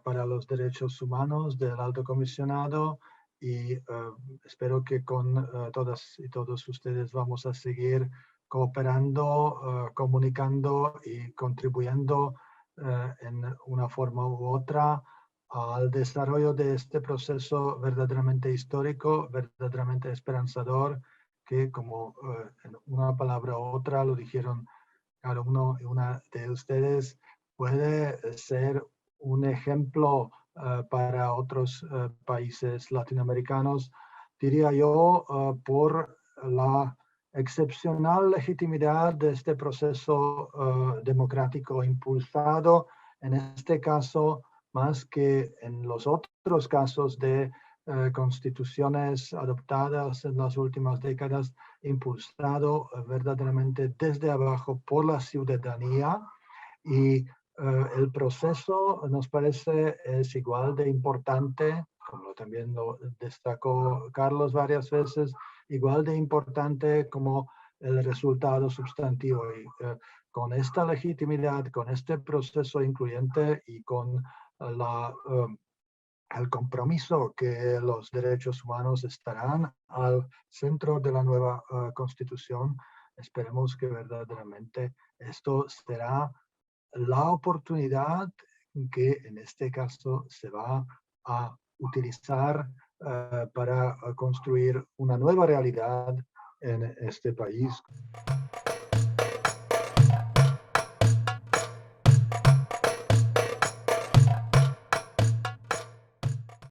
para los Derechos Humanos del Alto Comisionado, y espero que con todas y todos ustedes vamos a seguir cooperando, comunicando y contribuyendo en una forma u otra al desarrollo de este proceso verdaderamente histórico, verdaderamente esperanzador, que como en una palabra u otra lo dijeron cada uno y una de ustedes, puede ser un ejemplo para otros países latinoamericanos, diría yo, por la excepcional legitimidad de este proceso democrático impulsado, en este caso, más que en los otros casos de constituciones adoptadas en las últimas décadas, impulsado verdaderamente desde abajo por la ciudadanía, y el proceso nos parece es igual de importante, como también lo destacó Carlos varias veces, igual de importante como el resultado sustantivo. Y con esta legitimidad, con este proceso incluyente y con el compromiso que los derechos humanos estarán al centro de la nueva Constitución, esperemos que verdaderamente esto será la oportunidad que en este caso se va a utilizar para construir una nueva realidad en este país.